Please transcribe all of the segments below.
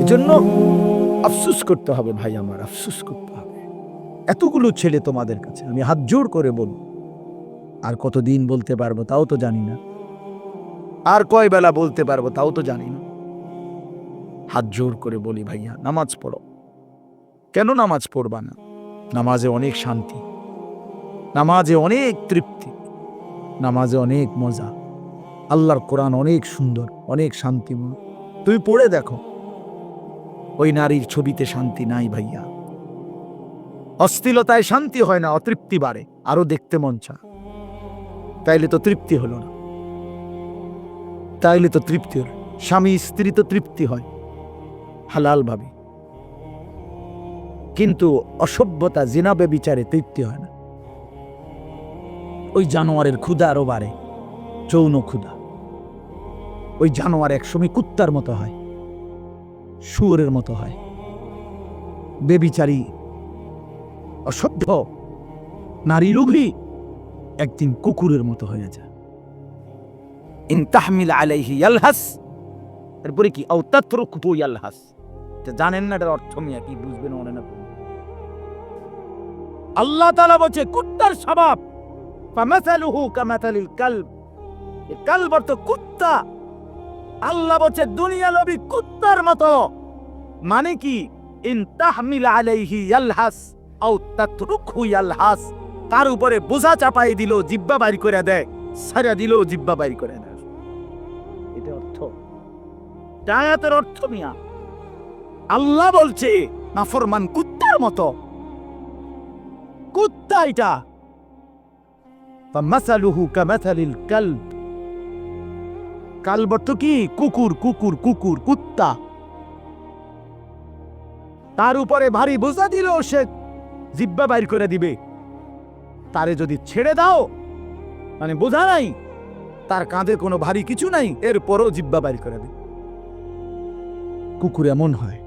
এজন্য আফসোস করতে হবে ভাই আমার, আফসোস করতে হবে। এতগুলো ছেলে তোমাদের কাছে আমি হাত জোর করে বলব, আর কতদিন বলতে পারবো তাও তো জানি না, আর কয় বেলা বলতে পারবো তাও তো জানি না। হাত জোর করে বলি ভাইয়া, নামাজ পড়ো। কেন নামাজ পড়বা না? নামাজে অনেক শান্তি, নামাজে অনেক তৃপ্তি, নামাজে অনেক মজা। আল্লাহর কোরআন অনেক সুন্দর, অনেক শান্তিময়। তুমি পড়ে দেখো, ওই নারীর ছবিতে শান্তি নাই ভাইয়া। অস্থিলতায় শান্তি হয় না, অতৃপ্তি বাড়ে, আরো দেখতে মন চায়। তাইলে তো তৃপ্তি হলো না, তাইলে তো তৃপ্তি হল। স্বামী স্ত্রী তো তৃপ্তি হয় হালাল ভাবে, কিন্তু অসভ্যতা জিনা বেবিচারে তৃপ্তি হয় না। ওই জানোয়ারের ক্ষুধা আরো বাড়ে, যৌন ক্ষুধা। ওই জানোয়ার একসময় কুত্তার মতো হয়, শুয়োরের মতো হয়। বেবিচারী অসভ্য নারী লোভী একদিন কুকুরের মতো হয়ে যায়। ইন তাহমিল আলাইহি ইয়ালহাস, এরপরে কি আও তাতরুকহু ইয়ালহাস। জানেন না এটার অর্থ মিয়া কি, বুঝবেন মনে না। আল্লাহ তাআলা বলছে কুত্তার স্বভাব, ফামাসালুহু কামাসালিল কালব। এই কালব অর্থ কুত্তা। আল্লাহ বলছে দুনিয়া লোভী কুত্তার মতো। মানে কি? ইন তাহমিল আলাইহি ইয়ালহাস আও তাতরুকহু ইয়ালহাস। তার উপরে বোঝা চাপাই দিল, জিহ্বা বাইর করে দেয়, ছাড়া দিল, জিহ্বা বাইর করে দেয়। এটা অর্থ, আয়াতের অর্থ মিয়া। আল্লাহ বলছে নাফরমান কুত্তার মতো, কুত্তা এটা। ফামাসালুহু কামাসালিল কালব। কালব অর্থ কি? কুকুর, কুকুর, কুকুর, কুত্তা। তার উপরে ভারী বোঝা দিল, সে জিহ্বা বাইর করে দিবে। তারে যদি ছেড়ে দাও, মানে বোঝা নাই, তার কাঁধে কোনো ভারী কিছু নাই, এরপরও জিহ্বা বাইর করে দিবে। কুকুর এমন হয়।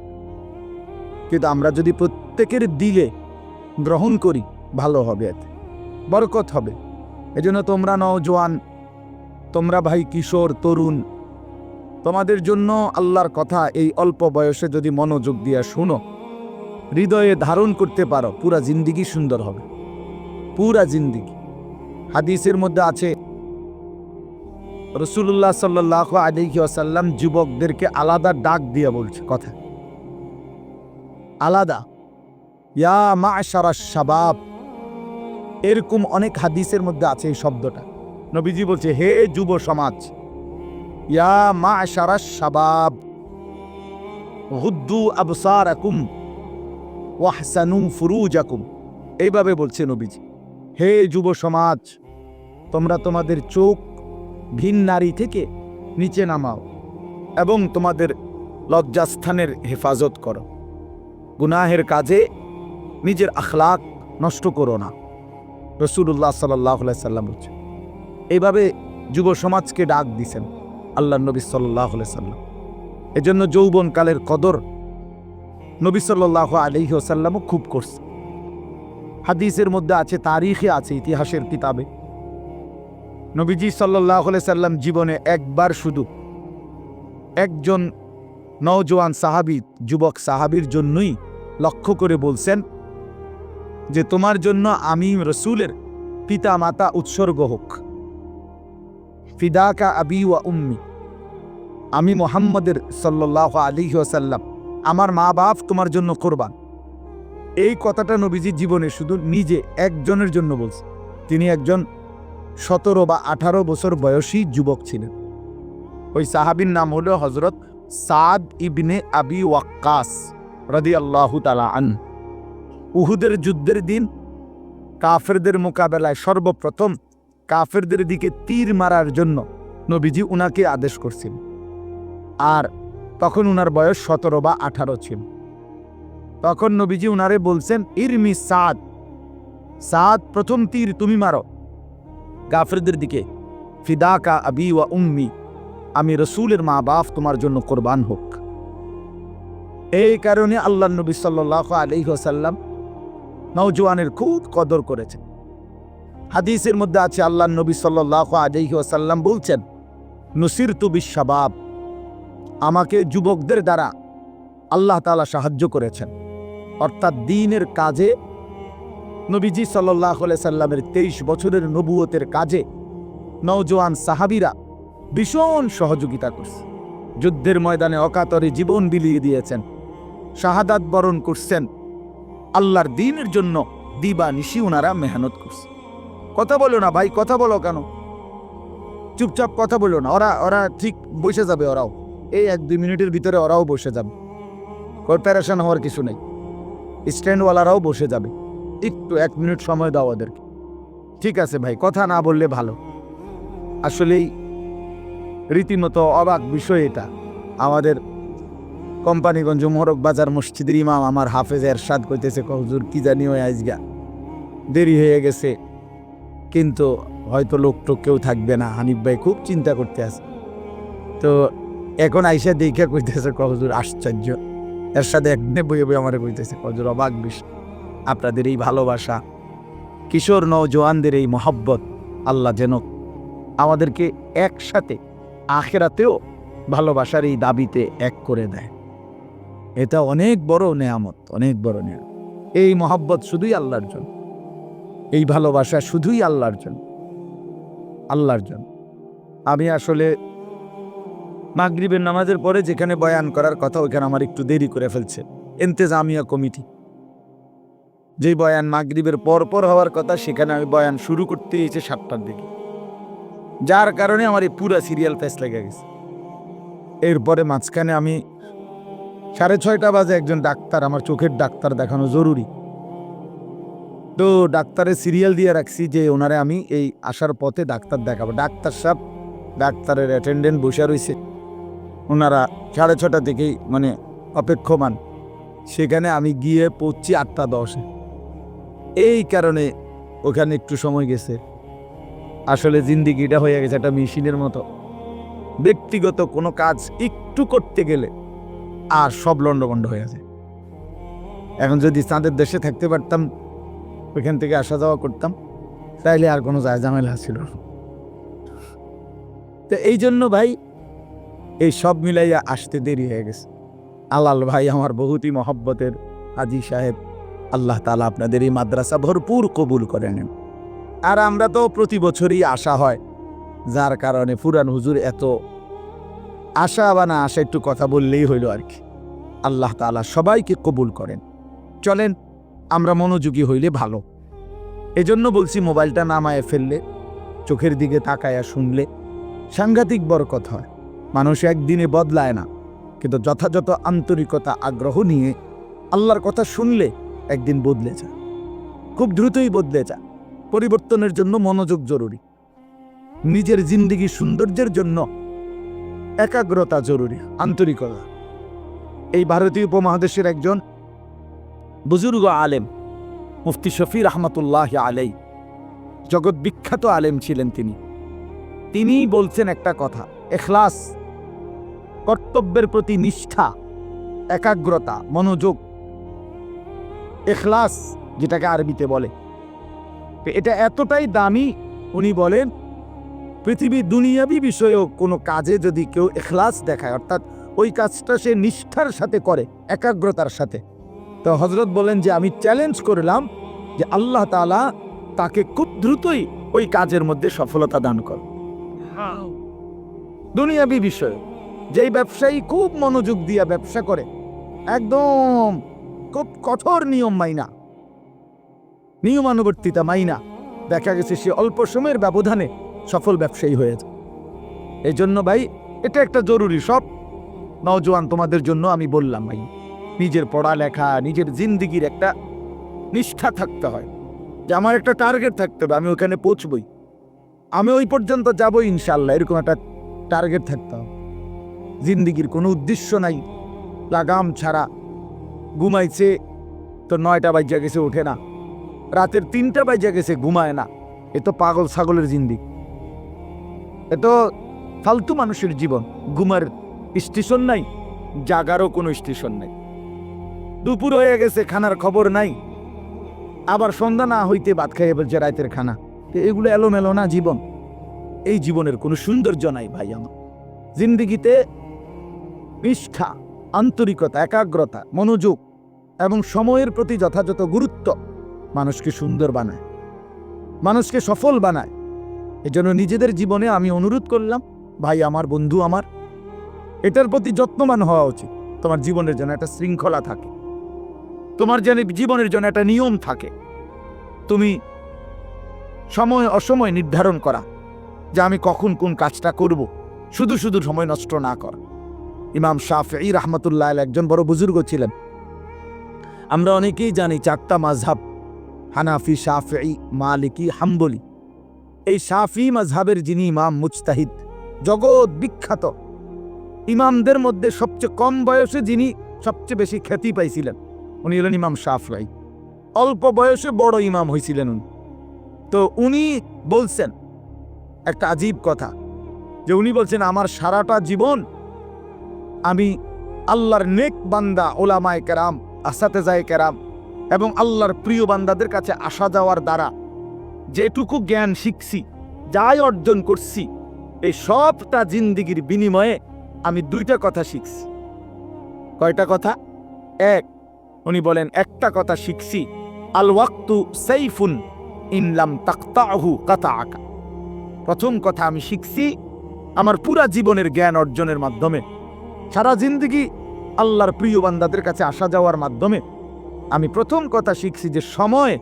কিন্তু আমরা যদি প্রত্যেকের দিলে গ্রহণ করি, ভালো হবে, এতে বরকত হবে। এজন্য তোমরা নওজোয়ান, তোমরা ভাই কিশোর তরুণ, তোমাদের জন্য আল্লাহর কথা এই অল্প বয়সে যদি মনোযোগ দিয়ে শুনো, হৃদয়ে ধারণ করতে পারো, পুরা জিন্দিগি সুন্দর হবে, পুরা জিন্দিগি। হাদিসের মধ্যে আছে রাসূলুল্লাহ সাল্লাল্লাহু আলাইহি ওয়াসাল্লাম যুবকদেরকে আলাদা ডাক দিয়ে বলছে কথা, আলাদা, ইয়া মা'শারাশ শাবাব। এরকম অনেক হাদিসের মধ্যে আছে এই শব্দটা। নবীজি বলছে, হে যুব সমাজ, ইয়া মা'শারাশ শাবাব গুদ্দু আবসারাকুম ওয়াহসানু ফুরুজাকুম। এইভাবে বলছে নবীজি, হে যুব সমাজ, তোমরা তোমাদের চোখ ভিন নারী থেকে নিচে নামাও এবং তোমাদের লজ্জাস্থানের হেফাজত করো, গুনাহের কাজে নিজের আখলাক নষ্ট করো না। রাসূলুল্লাহ সাল্লাল্লাহু আলাইহি সাল্লাম বলছে, এইভাবে যুব সমাজকে ডাক দিছেন আল্লাহর নবী সাল্লাল্লাহু আলাইহি সাল্লাম। এজন্য যৌবনকালের কদর নবী সাল্লাল্লাহু আলাইহি ওয়াসাল্লামও খুব করছে। হাদিসের মধ্যে আছে, তারিখে আছে, ইতিহাসের কিতাবে, নবীজি সাল্লাল্লাহু আলাইহি সাল্লাম জীবনে একবার শুধু একজন নওজোয়ান সাহাবী, যুবক সাহাবীর জন্যই লক্ষ্য করে বলছেন যে তোমার জন্য আমি রাসূলের পিতা মাতা উৎসর্গ হোক, ফিদাকা আবি ওয়া উম্মি। আমি মুহাম্মদের সাল্লাল্লাহু আলাইহি ওয়াসাল্লাম, আমার মা বাপ তোমার জন্য কুরবান। এই কথাটা নবীজি জীবনে শুধু নিজে একজনের জন্য বলছে। তিনি একজন 17 বা 18 বছর বয়সী যুবক ছিলেন। ওই সাহাবীর নাম হলো হযরত সাদ ইবনে আবি ওয়াক্কাস রাদিয়াল্লাহু তাআলা আনহু। উহুদের যুদ্ধের দিন কাফেরদের মোকাবেলায় সর্বপ্রথম কাফেরদের দিকে তীর মারার জন্য নবীজি উনাকে আদেশ করছেন। আর তখন উনার বয়স 17 বা 18 ছিল। তখন নবীজি উনারে বলছেন, ইরমি সাদ, সাদ প্রথম তীর তুমি মারো কাফেরদের দিকে, ফিদাকা আবি ওয়া উম্মি, আমি রাসূলের মা বাপ তোমার জন্য কুরবান হোক। এই কারণে আল্লাহর নবী সাল্লাল্লাহু আলাইহি ওয়াসাল্লাম নওজোয়ানের খুব কদর করেছেন। হাদিসের মধ্যে আছে, আল্লাহর নবী সাল্লাল্লাহু আলাইহি ওয়াসাল্লাম বলছেন, নুসিরতু বিশ শাবাব, আমাকে যুবকদের দ্বারা আল্লাহ তাআলা সাহায্য করেছেন, অর্থাৎ দ্বীনের কাজে নবীজি সাল্লাল্লাহু আলাইহি সাল্লামের 23 বছরের নবুয়তের কাজে নওজোয়ান সাহাবীরা ভীষণ সহযোগিতা করছে। যুদ্ধের ময়দানে অকাতরে জীবন বিলিয়ে দিয়েছেন, শাহাদাত বরণ করছেন। আল্লাহর দ্বীনের জন্য দিবা নিশি ওনারা মেহনত করছে। কথা বলো না ভাই, কথা বলো কেন? চুপচাপ কথা বলো না। ওরা ঠিক বসে যাবে, ওরাও এই 1-2 মিনিটের ভিতরে ওরাও বসে যাবে। প্যারেশান হওয়ার কিছু নেই। স্ট্যান্ডওয়ালারাও বসে যাবে। একটু 1 মিনিট সময় দাও ওদেরকে। ঠিক আছে ভাই, কথা না বললে ভালো। আসলেই রীতিমতো অবাক বিষয় এটা। আমাদের কোম্পানিগঞ্জ মোহরক বাজার মসজিদের ইমাম আমার হাফেজ এরশাদ কইতেছে, হুজুর কি জানি ওই আজগা দেরি হয়ে গেছে, কিন্তু হয়তো লোকটোক কেউ থাকবে না। হানিফ ভাই খুব চিন্তা করতে আছে। তো এখন আইসা দেখে কইতেছে, হুজুর আশ্চর্য। এরশাদ একদিনে বইয়ে বই আমার কইতেছে, হুজুর অবাক বিষয়, আপনাদের এই ভালোবাসা, কিশোর নওজোয়ানদের এই মহব্বত, আল্লাহ যেন আমাদেরকে একসাথে আখিরাতেও ভালোবাসার এই দাবিতে এক করে দেয়। এটা অনেক বড় নেয়ামত, অনেক বড় নেয়ামত। এই মহব্বত শুধুই আল্লাহর জন্য, এই ভালোবাসা শুধুই আল্লাহর জন্য, আল্লাহর জন্য। আমি আসলে মাগরিবের নামাজের পরে যেখানে বয়ান করার কথা ওইখানে আমার একটু দেরি করে ফেলছে ইন্তেজামিয়া কমিটি। যে বয়ান মাগরিবের পর হওয়ার কথা সেখানে আমি বয়ান শুরু করতে গিয়েছি 7টার দিকে, যার কারণে আমার এই পুরা সিরিয়াল ফেস লেগে গেছে। এরপরে মাঝখানে আমি 6:30 বাজে একজন ডাক্তার, আমার চোখের ডাক্তার দেখানো জরুরি, তো ডাক্তারের সিরিয়াল দিয়ে রাখছি যে ওনারে আমি এই আসার পথে ডাক্তার দেখাবো। ডাক্তার সাহেব, ডাক্তারের অ্যাটেন্ডেন্ট বসে রয়েছে, ওনারা 6:30 থেকেই মানে অপেক্ষমান। সেখানে আমি গিয়ে পৌঁছি 8:10। এই কারণে ওখানে একটু সময় গেছে। আসলে জিন্দিগিটা হয়ে গেছে একটা মেশিনের মতো। ব্যক্তিগত কোনো কাজ একটু করতে গেলে আর সব লন্ডভন্ড হয়ে আছে। এখন যদি চাঁদের দেশে থাকতে পারতাম, ওইখান থেকে আসা যাওয়া করতাম, তাইলে আর কোনো ঝামেলা ছিল না। তো এই জন্য ভাই এই সব মিলাইয়া আসতে দেরি হয়ে গেছে। আলাল ভাই আমার বহুতই মহব্বতের হাজী সাহেব, আল্লাহ তাআলা আপনাদের এই মাদ্রাসা ভরপুর কবুল করে নেন। আর আমরা তো প্রতি বছরই আসা হয়, যার কারণে ফুরান হুজুর এত আশা বা না আশা একটু কথা বললেই হইল আর কি। আল্লাহ তাআলা সবাইকে কবুল করেন। চলেন আমরা মনোযোগী হইলে ভালো। এজন্য বলছি মোবাইলটা নামায় ফেললে, চোখের দিকে তাকায়া শুনলে সাংঘাতিক বরকত হয়। মানুষ একদিনে বদলায় না, কিন্তু যথাযথ আন্তরিকতা আগ্রহ নিয়ে আল্লাহর কথা শুনলে একদিন বদলে যায়, খুব দ্রুতই বদলে যায়। পরিবর্তনের জন্য মনোযোগ জরুরি, নিজের জিন্দেগি সৌন্দর্যের জন্য একাগ্রতা জরুরি, আন্তরিকতা। এই ভারতীয় উপমহাদেশের একজন বুজুর্গ আলেম মুফতি শফি রহমতুল্লাহ আলাই, জগৎ বিখ্যাত আলেম ছিলেন তিনি বলছেন একটা কথা, ইখলাস, কর্তব্যের প্রতি নিষ্ঠা, একাগ্রতা, মনোযোগ, ইখলাস যেটাকে আরবিতে বলে, এটা এতটাই দামি। উনি বলেন পৃথিবীর দুনিয়াবি বিষয়েও কোনো কাজে যদি কেউ ইখলাস দেখায়, অর্থাৎ ওই কাজটা সে নিষ্ঠার সাথে করে, একাগ্রতার সাথে, তো হযরত বলেন যে আমি চ্যালেঞ্জ করলাম যে আল্লাহ তাআলা তাকে খুব দ্রুতই ওই কাজের মধ্যে সফলতা দান করে। দুনিয়াবি বিষয়, যেই ব্যবসায়ী খুব মনোযোগ দিয়ে ব্যবসা করে, একদম খুব কঠোর নিয়মানুবর্তিতা মাইনা, দেখা গেছে সে অল্প সময়ের ব্যবধানে সফল ব্যবসায়ী হয়েছে। এই জন্য ভাই এটা একটা জরুরি, সব নওজোয়ান তোমাদের জন্য আমি বললাম ভাই, নিজের পড়ালেখা, নিজের জিন্দিগির একটা নিষ্ঠা থাকতে হয়, যে আমার একটা টার্গেট থাকতে হবে, আমি ওখানে পৌঁছবই, আমি ওই পর্যন্ত যাবো ইনশাল্লাহ, এরকম একটা টার্গেট থাকতে হবে। জিন্দিগির কোনো উদ্দেশ্য নাই, লাগাম ছাড়া ঘুমাইছে তো 9টা বাজে গেছে ওঠে না, রাতের 3টা বাজে গেছে ঘুমায় না, এ তো পাগল ছাগলের জিন্দিগি, এ তো ফালতু মানুষের জীবন। ঘুমার স্টেশন নাই, জাগারও কোনো স্টেশন নাই, দুপুর হয়ে গেছে খানার খবর নাই, আবার সন্ধ্যা না হইতে ভাত খাইয়ে বলছে রাতের খানা। এগুলো এলোমেলো না জীবন? এই জীবনের কোনো সৌন্দর্য নাই ভাই। আমার জিন্দিগিতে নিষ্ঠা, আন্তরিকতা, একাগ্রতা, মনোযোগ এবং সময়ের প্রতি যথাযথ গুরুত্ব মানুষকে সুন্দর বানায়, মানুষকে সফল বানায়। এজন্য নিজেদের জীবনে আমি অনুরোধ করলাম, ভাই আমার, বন্ধু আমার, এটার প্রতি যত্নবান হওয়া উচিত। তোমার জীবনের জন্য একটা শৃঙ্খলা থাকে, তোমার যেন জীবনের জন্য একটা নিয়ম থাকে। তুমি সময় অসময় নির্ধারণ করা যে আমি কখন কোন কাজটা করব, শুধু শুধু সময় নষ্ট না করা। ইমাম শাফিঈ রাহমাতুল্লাহ আলাইহি একজন বড় বুজুর্গ ছিলেন। আমরা অনেকেই জানি 4টা মাযহাব, হানাফি, শাফিঈ, মালিকি, হাম্বলি। এই শাফিঈ মাযহাবের যিনি ইমাম মুজতাহিদ, জগৎ বিখ্যাত ইমামদের মধ্যে সবচেয়ে কম বয়সে যিনি সবচেয়ে বেশি খ্যাতি পাইছিলেন, উনি হলেন ইমাম শাফিঈ। অল্প বয়সে বড় ইমাম হয়েছিলেন উনি। তো উনি বলছেন একটা আজীব কথা, যে উনি বলছেন আমার সারাটা জীবন আমি আল্লাহর নেক বান্দা, ওলামায়ে কেরাম, আসাতেজায়ে কেরাম এবং আল্লাহর প্রিয় বান্দাদের কাছে আসা যাওয়ার দ্বারা যেটুকু জ্ঞান শিখছি, যাই অর্জন করছি, এই সবটা জিন্দিগির বিনিময়ে আমি 2টা কথা শিখছি। কয়টা কথা? এক, উনি বলেন একটা কথা শিখছি, আল ওয়াক্তু সাইফুন ইন লাম তাকতাহু কাতাআকা। প্রথম কথা আমি শিখছি আমার পুরা জীবনের জ্ঞান অর্জনের মাধ্যমে, সারা জিন্দেগি আল্লাহর প্রিয় বান্দাদের কাছে আসা যাওয়ার মাধ্যমে আমি প্রথম কথা শিখছি যে সময়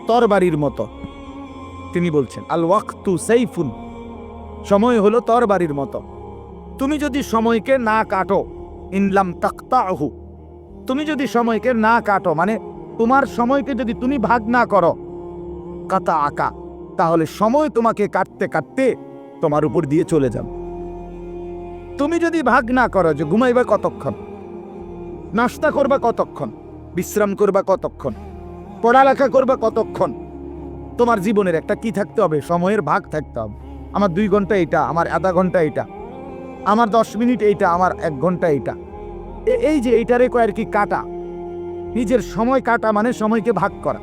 তরবারির মতো। তিনি বলছেন আল ওয়াক্তু সাইফুন, সময় হলো তরবারির মতো। তুমি যদি সময়কে না কাটো, ইনলাম তাকতাহু, তুমি যদি সময়কে না কাটো, মানে তোমার সময়কে যদি তুমি ভাগ না করো, কাতা আকা, তাহলে সময় তোমাকে কাটতে কাটতে তোমার উপর দিয়ে চলে যাবে। তুমি যদি ভাগ না করো যে ঘুমাইবা কতক্ষণ, নাস্তা করবা কতক্ষণ, বিশ্রাম করবা কতক্ষণ, পড়ালেখা করবা কতক্ষণ, তোমার জীবনের একটা কি থাকতে হবে? সময়ের ভাগ থাকতে হবে। আমার 2 ঘন্টা এটা, আমার আধা ঘন্টা এটা, আমার 10 মিনিট এইটা, আমার 1 ঘন্টা এইটা। এই যে এইটারে কয় আর কি কাটা, নিজের সময় কাটা মানে সময়কে ভাগ করা।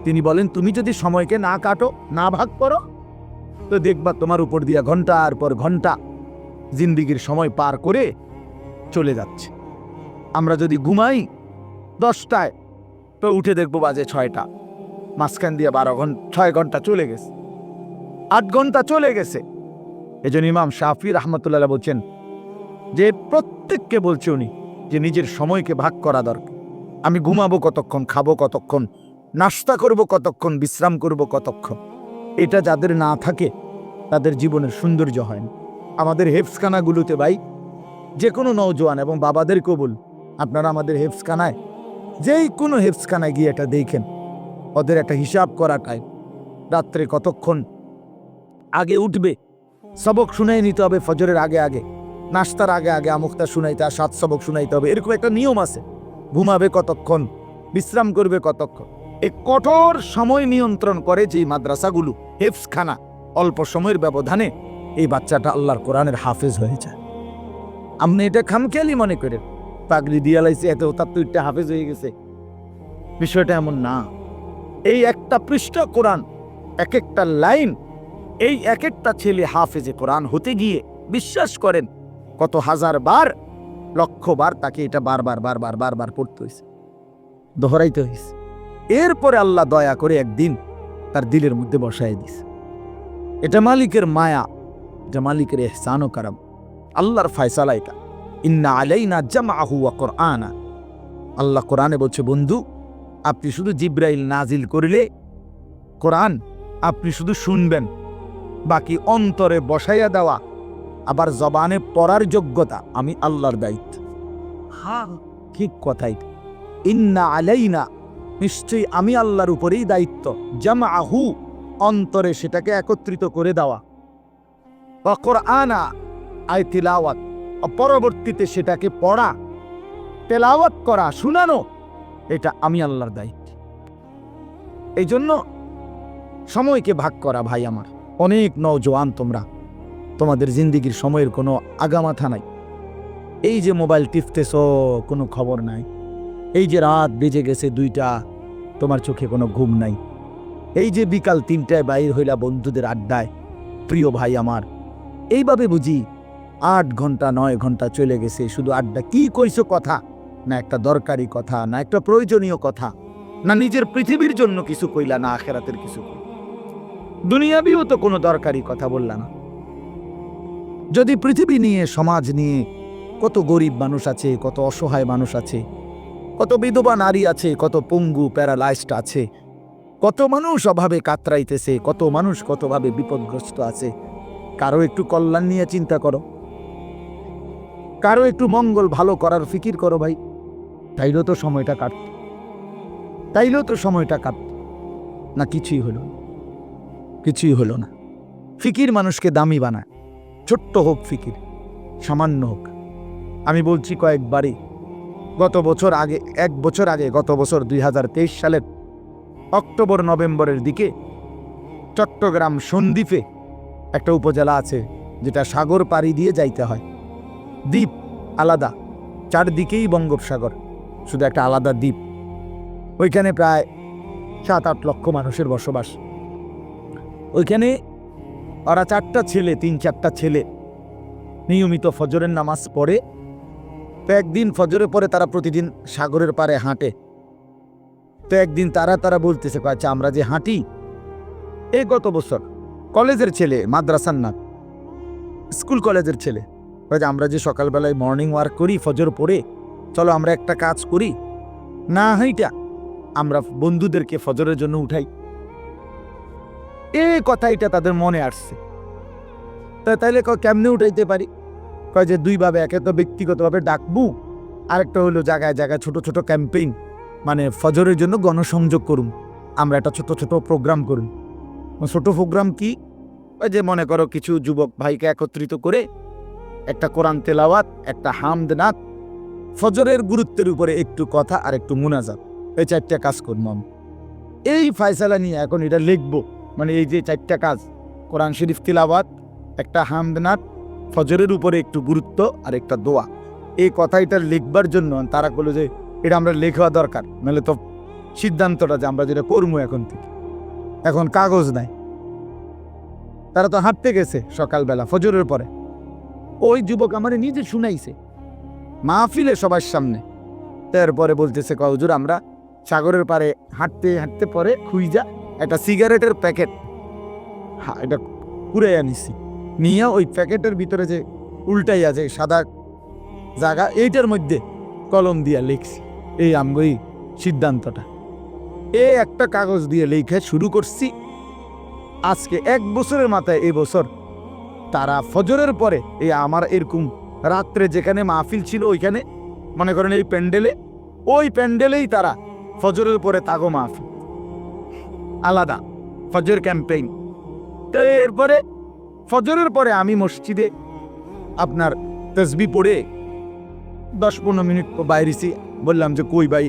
তিনি বলেন তুমি যদি সময়কে না কাটো, না ভাগ করো, তো দেখবা তোমার উপর দিয়া ঘন্টার পর ঘন্টা জিন্দিগির সময় পার করে চলে যাচ্ছে। আমরা যদি ঘুমাই 10টায়, তো উঠে দেখবো বাজে 6টা, মাঝখান দিয়ে 12 ঘন্টা, 6 ঘন্টা চলে গেছে, 8 ঘন্টা চলে গেছে। এজন্য ইমাম শাফিঈ রাহমাতুল্লাহ বলছেন যে প্রত্যেককে বলছে উনি যে নিজের সময়কে ভাগ করা দরকার। আমি ঘুমাবো কতক্ষণ, খাবো কতক্ষণ, নাস্তা করব কতক্ষণ, বিশ্রাম করব কতক্ষণ, এটা যাদের না থাকে তাদের জীবনের সৌন্দর্য হয় না। আমাদের হেফসখানাগুলোতে ভাই, যে কোনো নওজোয়ান এবং বাবাদেরকেও বল, আপনারা আমাদের হেফসখানায়, যেই কোনো হেফসখানায় গিয়ে এটা দেখেন, ওদের একটা হিসাব করা টাইম, রাত্রে কতক্ষণ আগে উঠবে, সবক শুনাই নিতে হবে ফজরের আগে আগে, নাস্তার আগে আগে আমুকতা শুনাইতে, 7 সবক শুনাইতে হবে, এরকম একটা নিয়ম আছে। ঘুমাবে কতক্ষণ, বিশ্রাম করবে কতক্ষণ, এই কঠোর সময় নিয়ন্ত্রণ করে যে মাদ্রাসাগুলো, হেফসখানা, অল্প সময়ের ব্যবধানে এই বাচ্চাটা আল্লাহর কোরআনের হাফেজ হয়ে যায়। আপনি এটা খামখেয়ালি মনে করেন, পাগড়ি দিয়া লাইছে এত, তার তো একটা হাফেজ হয়ে গেছে। বিষয়টা এমন না। এই একটা পৃষ্ঠা কোরআন, এক একটা লাইন, এই এক একটা ছেলে হাফেজে কোরআন হতে গিয়ে বিশ্বাস করেন কত হাজার বার, লক্ষ বার তাকে এটা বারবার বারবার বারবার পড়তে হয়েছে, দোহরাইতে হয়েছে। এরপরে আল্লাহ দয়া করে একদিন তার দিলের মধ্যে বসায় দিছে। এটা মালিকের মায়া, এটা মালিকের ইহসান ও কারাম, আল্লাহর ফয়সালা এটা। ইন্না আলাইনা জামআহু ওয়া কুরআনা। আল্লাহ কোরআনে বলছে, বন্ধু আপনি শুধু জিব্রাইল নাজিল করলে কোরআন আপনি শুধু শুনবেন, বাকি অন্তরে বসাইয়া দেওয়া আবার জবানে পড়ার যোগ্যতা আমি আল্লাহর দায়িত্ব। হ্যাঁ, ঠিক কথাই। ইন্না আলাইনা, নিশ্চয়ই আমি আল্লাহর উপরেই দায়িত্ব, জামআহু, অন্তরে সেটাকে একত্রিত করে দেওয়া, ওয়া কুরআনা, আয় তিলাওয়াত, পরবর্তীতে সেটাকে পড়া, তেলাওয়াত করা, শোনানো, এটা আমি আল্লাহর দায়িত্ব। এই জন্য সময়কে ভাগ করা। ভাই আমার, অনেক নওজোয়ান তোমরা, তোমাদের জিন্দিগির সময়ের কোনো আগামাথা নাই। এই যে মোবাইল টিপতেছ, কোনো খবর নাই। এই যে রাত বেজে গেছে 2টা, তোমার চোখে কোনো ঘুম নাই। এই যে বিকাল 3টায় বাইর হইলা বন্ধুদের আড্ডায়, প্রিয় ভাই আমার, এইভাবে বুঝি 8 ঘন্টা 9 ঘন্টা চলে গেছে শুধু আড্ডা। কি কইছো কথা? না একটা দরকারি কথা, না একটা প্রয়োজনীয় কথা, না নিজের পৃথিবীর জন্য কিছু কইলা, না আখেরাতের কিছু কইলা। দুনিয়াবিও তো কোনো দরকারি কথা বললা না। যদি পৃথিবী নিয়ে, সমাজ নিয়ে, কত গরিব মানুষ আছে, কত অসহায় মানুষ আছে, কত বিধবা নারী আছে, কত পঙ্গু প্যারালাইজড আছে, কত মানুষ অভাবে কাতরাইতেছে, কত মানুষ কতভাবে বিপদগ্রস্ত আছে, কারো একটু কল্যাণ নিয়ে চিন্তা করো, কারো একটু মঙ্গল ভালো করার ফিকির করো ভাই। তাইলেও তো সময়টা কাটত, না কিছুই হলো না, কিছুই হলো না। ফিকির মানুষকে দামি বানায়, ছোট্ট হোক ফিকির, সামান্য হোক। আমি বলছি কয়েকবারই, গত বছর 2023 সালের অক্টোবর নভেম্বরের দিকে চট্টগ্রাম সন্দ্বীপে একটা উপজেলা আছে যেটা সাগর পাড়ি দিয়ে যাইতে হয়। দ্বীপ আলাদা, চারদিকেই বঙ্গোপসাগর, শুধু একটা আলাদা দ্বীপ। ওইখানে প্রায় 7-8 লক্ষ মানুষের বসবাস। ওইখানে ওরা 3-4টা ছেলে নিয়মিত ফজরের নামাজ পড়ে। তো একদিন ফজরের পরে তারা প্রতিদিন সাগরের পাড়ে হাঁটে। তো একদিন তারা বলতেছে, আচ্ছা আমরা যে হাঁটি, এই গত বছর কলেজের ছেলে, মাদ্রাসার না, স্কুল কলেজের ছেলে, আমরা যে সকালবেলায় মর্নিং ওয়ার্ক করি ফজর পড়ে, চলো আমরা একটা কাজ করি, না হাইটা আমরা বন্ধুদেরকে ফজরের জন্য উঠাই। এই কথাটা তাদের মনে আসছে। তাইলে কেমনে উঠাইতে পারি? যে দুইভাবে, একে তো ব্যক্তিগতভাবে ডাকবো, আরেকটা হলো জায়গায় জায়গায় ছোট ছোট ক্যাম্পেইন, মানে ফজরের জন্য গণসংযোগ করুন, আমরা একটা ছোট ছোট প্রোগ্রাম করুন। ছোট প্রোগ্রাম কি? যে মনে করো কিছু যুবক ভাইকে একত্রিত করে একটা কোরআন তেলাওয়াত, একটা হামদ নাত, ফজরের গুরুত্বের উপরে একটু কথা আর একটু মুনাজাত, এই 4টা কাজ করবো। এই ফায়সালা নিয়ে এখন এটা লিখবো, মানে এই যে 4টা কাজ, কোরআন শরীফ তিলাওয়াত, একটা হামদ নাত, ফজরের উপরে একটু গুরুত্ব আর একটা দোয়া, এই কথাটা লিখবার জন্য তারা বললো যে এটা আমরা লেখা দরকার, নাহলে তো সিদ্ধান্তটা যে আমরা যেটা করবো এখন থেকে, এখন কাগজ নাই। তারা তো হাঁটতে গেছে সকালবেলা ফজরের পরে। ওই যুবক আমার নিজে শুনাইছে মাহফিলে সবার সামনে। তারপরে বলতেছে, হুজুর আমরা সাগরের পারে হাঁটতে হাঁটতে পরে খুইজা একটা সিগারেটের প্যাকেট এটা কুড়ে আনিছি, নিয়ে ওই প্যাকেটের ভিতরে যে উল্টাই আছে সাদা জায়গা, এইটার মধ্যে কলম দিয়া লিখছি এই আমগই সিদ্ধান্তটা। এই একটা কাগজ দিয়ে লেখা শুরু করছি। আজকে 1 বছরের মাথায়, এই বছর তারা ফজরের পরে এই আমার এরকম রাত্রে যেখানে মাহফিল ছিল ওইখানে, মনে করেন এই প্যান্ডেলে, ওই প্যান্ডেলেই তারা ফজরের পরে তাগো মাহফিল আলাদা ফজর ক্যাম্পেইন। তো এরপরে ফজরের পরে আমি মসজিদে আপনার তসবি পড়ে 10-15 মিনিট বাইরেছি। বললাম যে কই ভাই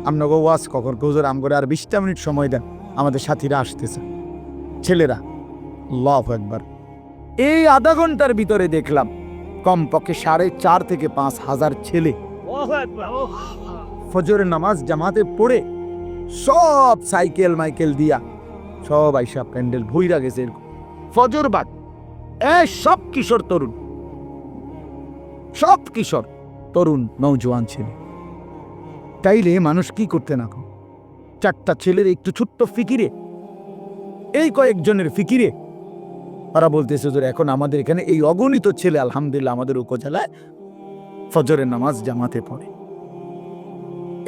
আপনাকে ওয়াজ কখন? হুজুর আমগরে আর 20টা মিনিট সময় দেন, আমাদের সাথীরা আসতেছে, ছেলেরা। আল্লাহু আকবার। এই আধা ঘন্টার ভিতরে দেখলাম কমপক্ষে 4,500 থেকে 5,000 ছেলে ফজরের নামাজ জামাতে পড়ে সব সাইকেল মাইকেল দিয়া সব আইসা প্যান্ডেল ভইরা গেছে। ফজর বাদ সব কিশোর তরুণ, সব কিশোর তরুণ নওজোয়ান ছেলে। তাইলে মানুষ কি করতে না? 4টা ছেলের একটু ছোট্ট ফিকিরে, এই কয়েকজনের ফিকিরে ওরা বলতেছে যে এখন আমাদের এখানে এই অগণিত ছেলে আলহামদুলিল্লাহ আমাদের উপজেলায় ফজরের নামাজ জামাতে পড়ে।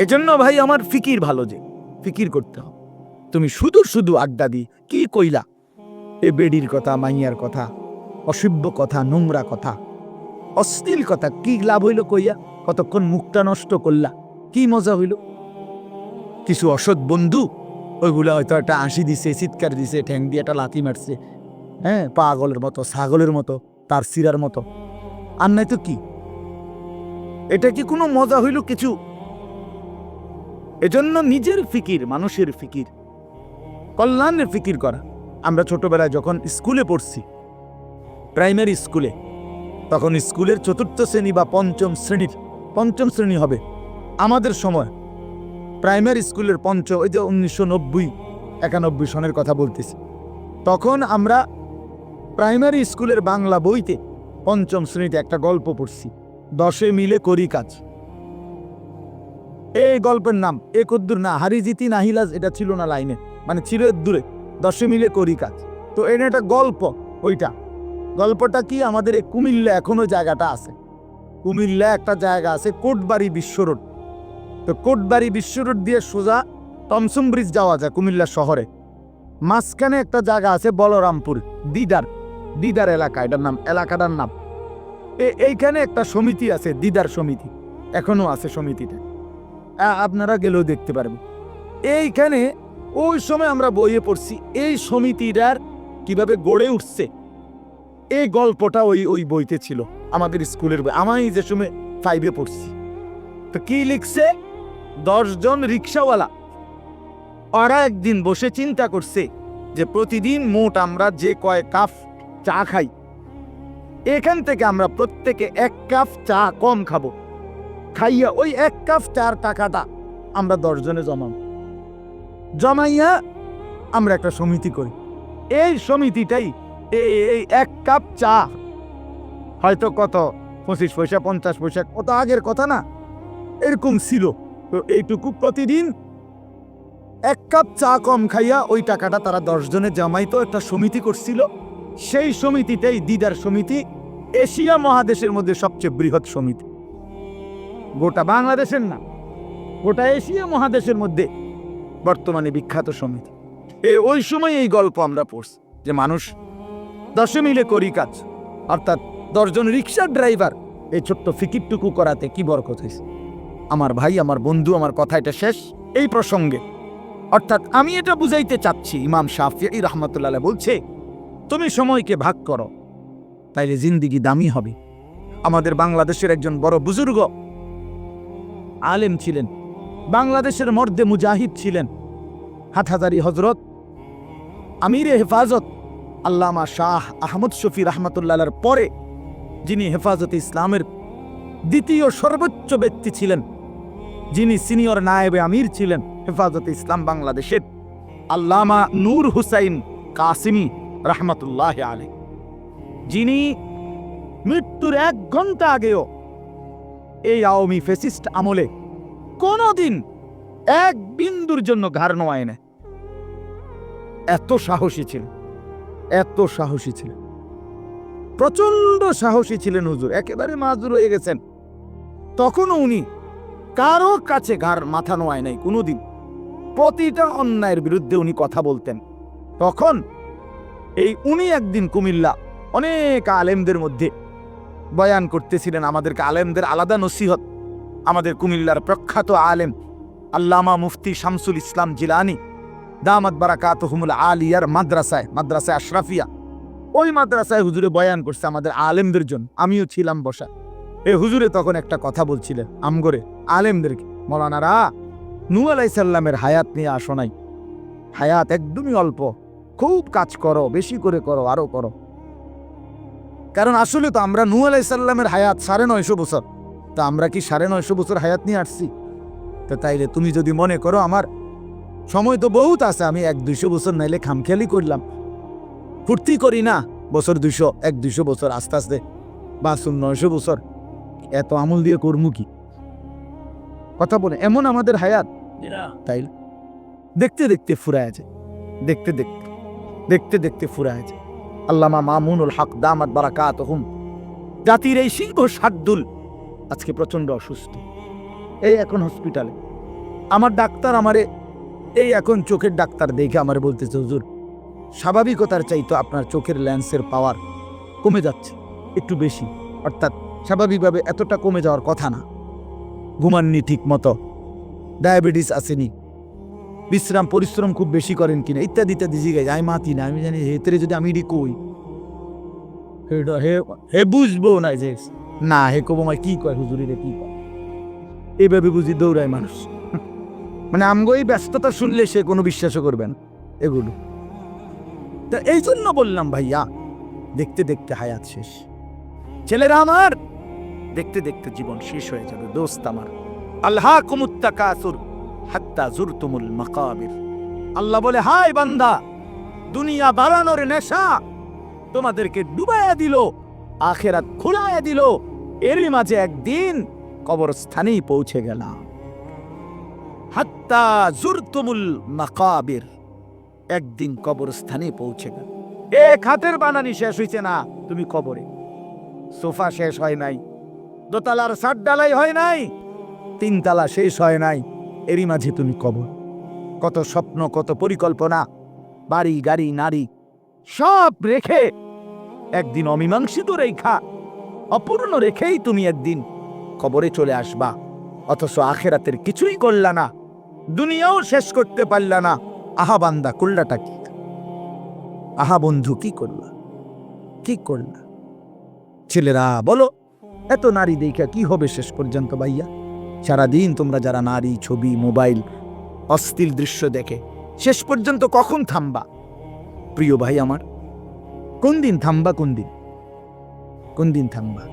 এজন্য ভাই আমার ফিকির ভালো, যে ফিকির করতে হবে। তুমি শুধু শুধু আড্ডা দি কি কইলা, এ বেডির কথা, মাইয়ার কথা, অসভ্য কথা, নোংরা কথা, অশ্লীল কথা, কি লাভ হইল কইয়া? কতক্ষণ মুখটা নষ্ট করলা, কি মজা হইল? কিছু অসৎ বন্ধু ওইগুলা হয়তো একটা হাসি দিছে, চিৎকার দিছে, ঠ্যাং দিয়ে একটা লাথি মারছে, হ্যাঁ, পাগলের মতো, ছাগলের মতো, তার সিরার মতো। আর নাই তো কি? এটা কি কোনো মজা হইল কিছু? এজন্য নিজের ফিকির, মানুষের ফিকির, কল্যাণের ফিকির করা। আমরা ছোটবেলায় যখন স্কুলে পড়ছি, প্রাইমারি স্কুলে, তখন স্কুলের 4র্থ শ্রেণী বা 5ম শ্রেণী হবে আমাদের সময়। প্রাইমারি স্কুলের ওই যে 1990-91 সনের কথা বলতেছি। তখন আমরা প্রাইমারি স্কুলের বাংলা বইতে পঞ্চম শ্রেণীতে একটা গল্প পড়ছি, 10 মিলে করি কাজ। এই গল্পের নাম একদ্দুর না হারিজিতি নাহিলাজ, এটা ছিল না লাইনে, মানে ছিল দূরে, 10 মিলে করি কাজ। তো এটা একটা গল্প। ওইটা গল্পটা কি, আমাদের এই কুমিল্লা এখনো জায়গাটা আছে, কুমিল্লা একটা জায়গা আছে কোটবাড়ি বিশ্ব রোড। তো কোটবাড়ি বিশ্ব রোড দিয়ে সোজা টমসম ব্রিজ যাওয়া যায় কুমিল্লা শহরে। মাঝখানে একটা জায়গা আছে বলরামপুর, দিদার এলাকা, এটার নাম, এলাকাটার নাম। এইখানে একটা সমিতি আছে, দিদার সমিতি, এখনো আছে সমিতিটা, আপনারা গেলেও দেখতে পারবেন। এইখানে ওই সময় আমরা বইয়ে পড়ছি এই সমিতিটার কিভাবে গড়ে উঠছে, এই গল্পটা ওই বইতে ছিল আমাদের স্কুলের বই, আমি যে সময় 5-এ পড়ছি। তো কি লিখছে, 10 জন রিক্সাওয়ালা, ওরা একদিন বসে চিন্তা করছে যে প্রতিদিন মোট আমরা যে কয় কাপ চা খাই, এখান থেকে আমরা প্রত্যেকে 1 কাপ চা কম খাবো, খাইয়া ওই 1 কাপ চার টাকাটা আমরা 10 জনে জমাইয়া আমরা একটা সমিতি করি। এই সমিতিটাই এই 1 কাপ চা হয়তো কত 25 পয়সা 50 পয়সা, কত আগের কথা না, এরকম ছিল। তো এইটুকু প্রতিদিন 1 কাপ চা কম খাইয়া ওই টাকাটা তারা 10 জনে জমাইতো, একটা সমিতি করছিল। সেই সমিতিটাই দিদার সমিতি, এশিয়া মহাদেশের মধ্যে সবচেয়ে বৃহৎ সমিতি, গোটা বাংলাদেশের না, গোটা এশিয়া মহাদেশের মধ্যে বর্তমানে বিখ্যাত সমিতি। ওই সময় এই গল্প আমরা পড়ছি যে মানুষ 10 মিলে করি কাজ, অর্থাৎ 10 জন রিক্সার ড্রাইভার এই ছোট্ট ফিকিরটুকু করাতে কি বরকত হয়েছে। আমার ভাই, আমার বন্ধু, আমার কথা এটা শেষ এই প্রসঙ্গে। অর্থাৎ আমি এটা বুঝাইতে চাচ্ছি, ইমাম শাফিঈ রাহমাতুল্লাহ বলছে, তুমি সময়কে ভাগ করো, তাইলে জিন্দিগি দামি হবে। আমাদের বাংলাদেশের একজন বড় বুজুর্গ আলেম ছিলেন, বাংলাদেশের মর্দে মুজাহিদ ছিলেন, হাটহাজারী হজরত আমিরে হেফাজত আল্লামা শাহ আহমদ শফি রাহমাতুল্লাহর পরে যিনি হেফাজতে ইসলামের দ্বিতীয় সর্বোচ্চ ব্যক্তি ছিলেন, যিনি সিনিয়র নায়েবে আমির ছিলেন হেফাজতে ইসলাম বাংলাদেশের, আল্লামা নূর হুসাইন কাসিমি রাহমাতুল্লাহ আলাইহি, যিনি মৃত্যুর 1 ঘন্টা আগেও এই আওয়ামী ফ্যাসিস্ট আমলে কোনদিন 1 বিন্দুর জন্য ঘাড় নোয়ায় না। এত সাহসী ছিলেন, এত সাহসী ছিলেন, প্রচন্ড সাহসী ছিলেন হুজুর, একেবারে মাজুর হয়ে গেছেন। তখনও উনি কারো কাছে ঘাড় মাথা নোয়ায় নাই কোনোদিন, প্রতিটা অন্যায়ের বিরুদ্ধে উনি কথা বলতেন। তখন উনি একদিন কুমিল্লা অনেক আলেমদের মধ্যে বয়ান করতেছিলেন, আমাদেরকে আলেমদের আলাদা নসিহত। আমাদের কুমিল্লার প্রখ্যাত আলেম আল্লামা মুফতি শামসুল ইসলাম জিলানী দামাত বারাকাতুহুমুল আলিয়ার মাদ্রাসায় আশরাফিয়া, ওই মাদ্রাসায় হুজুরে বয়ান করছে আমাদের আলেমদের জন্য, আমিও ছিলাম বসা। হুজুরে তখন একটা কথা বলছিলেন আমগরে আলেমদেরকে, মৌলানারা, নূহ আলাইহিস সালামের হায়াত নিয়ে আসো নাই, হায়াত একদমই অল্প, খুব কাজ করো, বেশি করে করো, আরো করো। কারণ আসলে তো আমরা নূহ আলাইহিস সালামের হায়াত 950 বছর, তা আমরা কি 950 বছর হায়াত নিয়ে আসছি? তো তাইলে তুমি যদি মনে করো আমার সময় তো বহুত আছে, আমি 100-200 বছর নাইলে খামখেয়ালি করলাম, ফুর্তি করি না, বছর 200 100-200 বছর আস্তে আস্তে 900 বছর, এত আমল দিয়ে করমু কি? কথা বলে এমন আমাদের হায়াত, তাই দেখতে দেখতে ফুরায় যায়, দেখতে দেখতে ফুরায় যায়। আল্লামা মামুনুল হক দামাত বারাকাতুহুম, জাতির এই সিংহ শার্দুল আজকে প্রচন্ড অসুস্থ, এই এখন হসপিটালে। আমার ডাক্তার আমারে এখন চোখের ডাক্তার দেখে আমারে বলতেছে, হুজুর স্বাভাবিকতার চাইতো আপনার চোখের লেন্সের পাওয়ার কমে যাচ্ছে একটু বেশি, অর্থাৎ স্বাভাবিকভাবে এতটা কমে যাওয়ার কথা না, ঘুমাননি ঠিক মতো, ডায়াবেটিস আসেনি, বিশ্রাম পরিশ্রম খুব বেশি করেন কিনা, ইত্যাদি ইত্যাদি জিজ্ঞাসা। আমি মাতি না, আমি জানি হেতরে যদি আমি কই হে বুঝবো না, যে না হে কবো মাই কি কয় হুজুরিরে কি কয়, এইভাবে বুঝি দৌড়ায় মানুষ। মানে আমগো এই ব্যস্ততা শুনলে সে কোনো বিশ্বাসও করবেন এগুলো। তা এই জন্য বললাম ভাইয়া, দেখতে দেখতে হায়াত শেষ, ছেলেরা আমার, দেখতে দেখতে জীবন শেষ হয়ে যাবে। দোস্ত আমার, আল্লাহকুমুত তাকাসুর হাত্তা জুরতুমুল মাকাবির, আল্লাহ বলে, হায় বান্দা, দুনিয়া বাড়ানোর নেশা তোমাদেরকে ডুবাইয়া দিল, আখেরাত খুলাইয়া দিল। এরই মাঝে একদিন কবরস্থানেই পৌঁছে গেলাম। হাত্তা জুরতুমুল মাকাবির, একদিন কবরস্থানে পৌঁছে গেল। এক হাতের বানানি শেষ হইছে না, তুমি কবরে। সোফা শেষ হয় নাই, দোতলার ছাদ ঢালাই হয় নাই, তিনতলা শেষ হয় নাই, এরই মাঝে তুমি কবর। কত স্বপ্ন, কত পরিকল্পনা, বাড়ি গাড়ি নারী সব রেখে একদিন অমীমাংসিত রেখা, অপূর্ণ রেখেই তুমি একদিন কবরে চলে আসবা। অথচ আখেরাতের কিছুই করলা না, দুনিয়াও শেষ করতে পারলা না। আহা বান্দা, করলাটা কি? আহা বন্ধু, কি করলা? কি করলা? ছেলেরা বলো, এত নারী দেখা কি হবে শেষ পর্যন্ত ভাইয়া? সারাদিন তোমরা যারা নারী, ছবি, মোবাইল, অশ্লীল দৃশ্য দেখে শেষ পর্যন্ত কখন থামবা? প্রিয় ভাই আমার, কোন দিন থামবা? কোন দিন থামবা?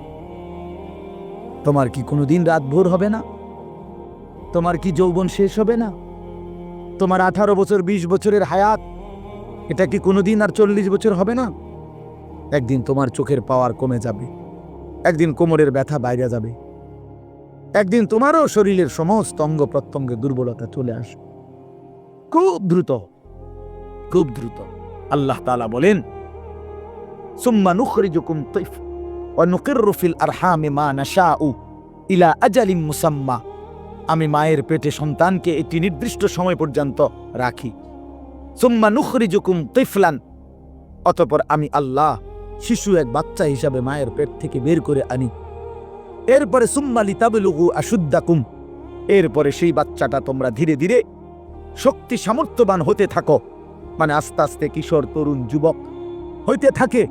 তোমার কি কোনোদিন রাত ভোর হবে না? তোমার কি যৌবন শেষ হবে না? তোমার 18 বছর 20 বছরের হায়াত, এটা কি কোনোদিন আর 40 বছর হবে না? একদিন তোমার চোখের পাওয়ার কমে যাবে, একদিন কোমরের ব্যথা বাইরে যাবে, একদিন তোমারও শরীরের সমস্ত অঙ্গ প্রত্যঙ্গে দুর্বলতা চলে আসবে। খুব দ্রুত, খুব দ্রুত। আল্লাহ তাআলা বলেন, সুম্মা নুখরিজুকুম তাইফ ওয়া নুকিররু ফিল আরহামি মা নাশাউ ইলা আজালিম মুসাম্মা। আমি মায়ের পেটে সন্তানকে একটি নির্দিষ্ট সময় পর্যন্ত রাখি। সুম্মা নুখরিজুকুম তিফলান, অতঃপর আমি আল্লাহ শিশু এক বাচ্চা হিসাবে মায়ের পেট থেকে বের করে আনি। এরপরে সুম্মা লিতাবলুগু আশুদ্দাকুম, এরপরে সেই বাচ্চাটা তোমরা ধীরে ধীরে শক্তি সামর্থ্যবান হতে থাকো, মানে আস্তে আস্তে কিশোর, তরুণ, যুবক হইতে থাকে।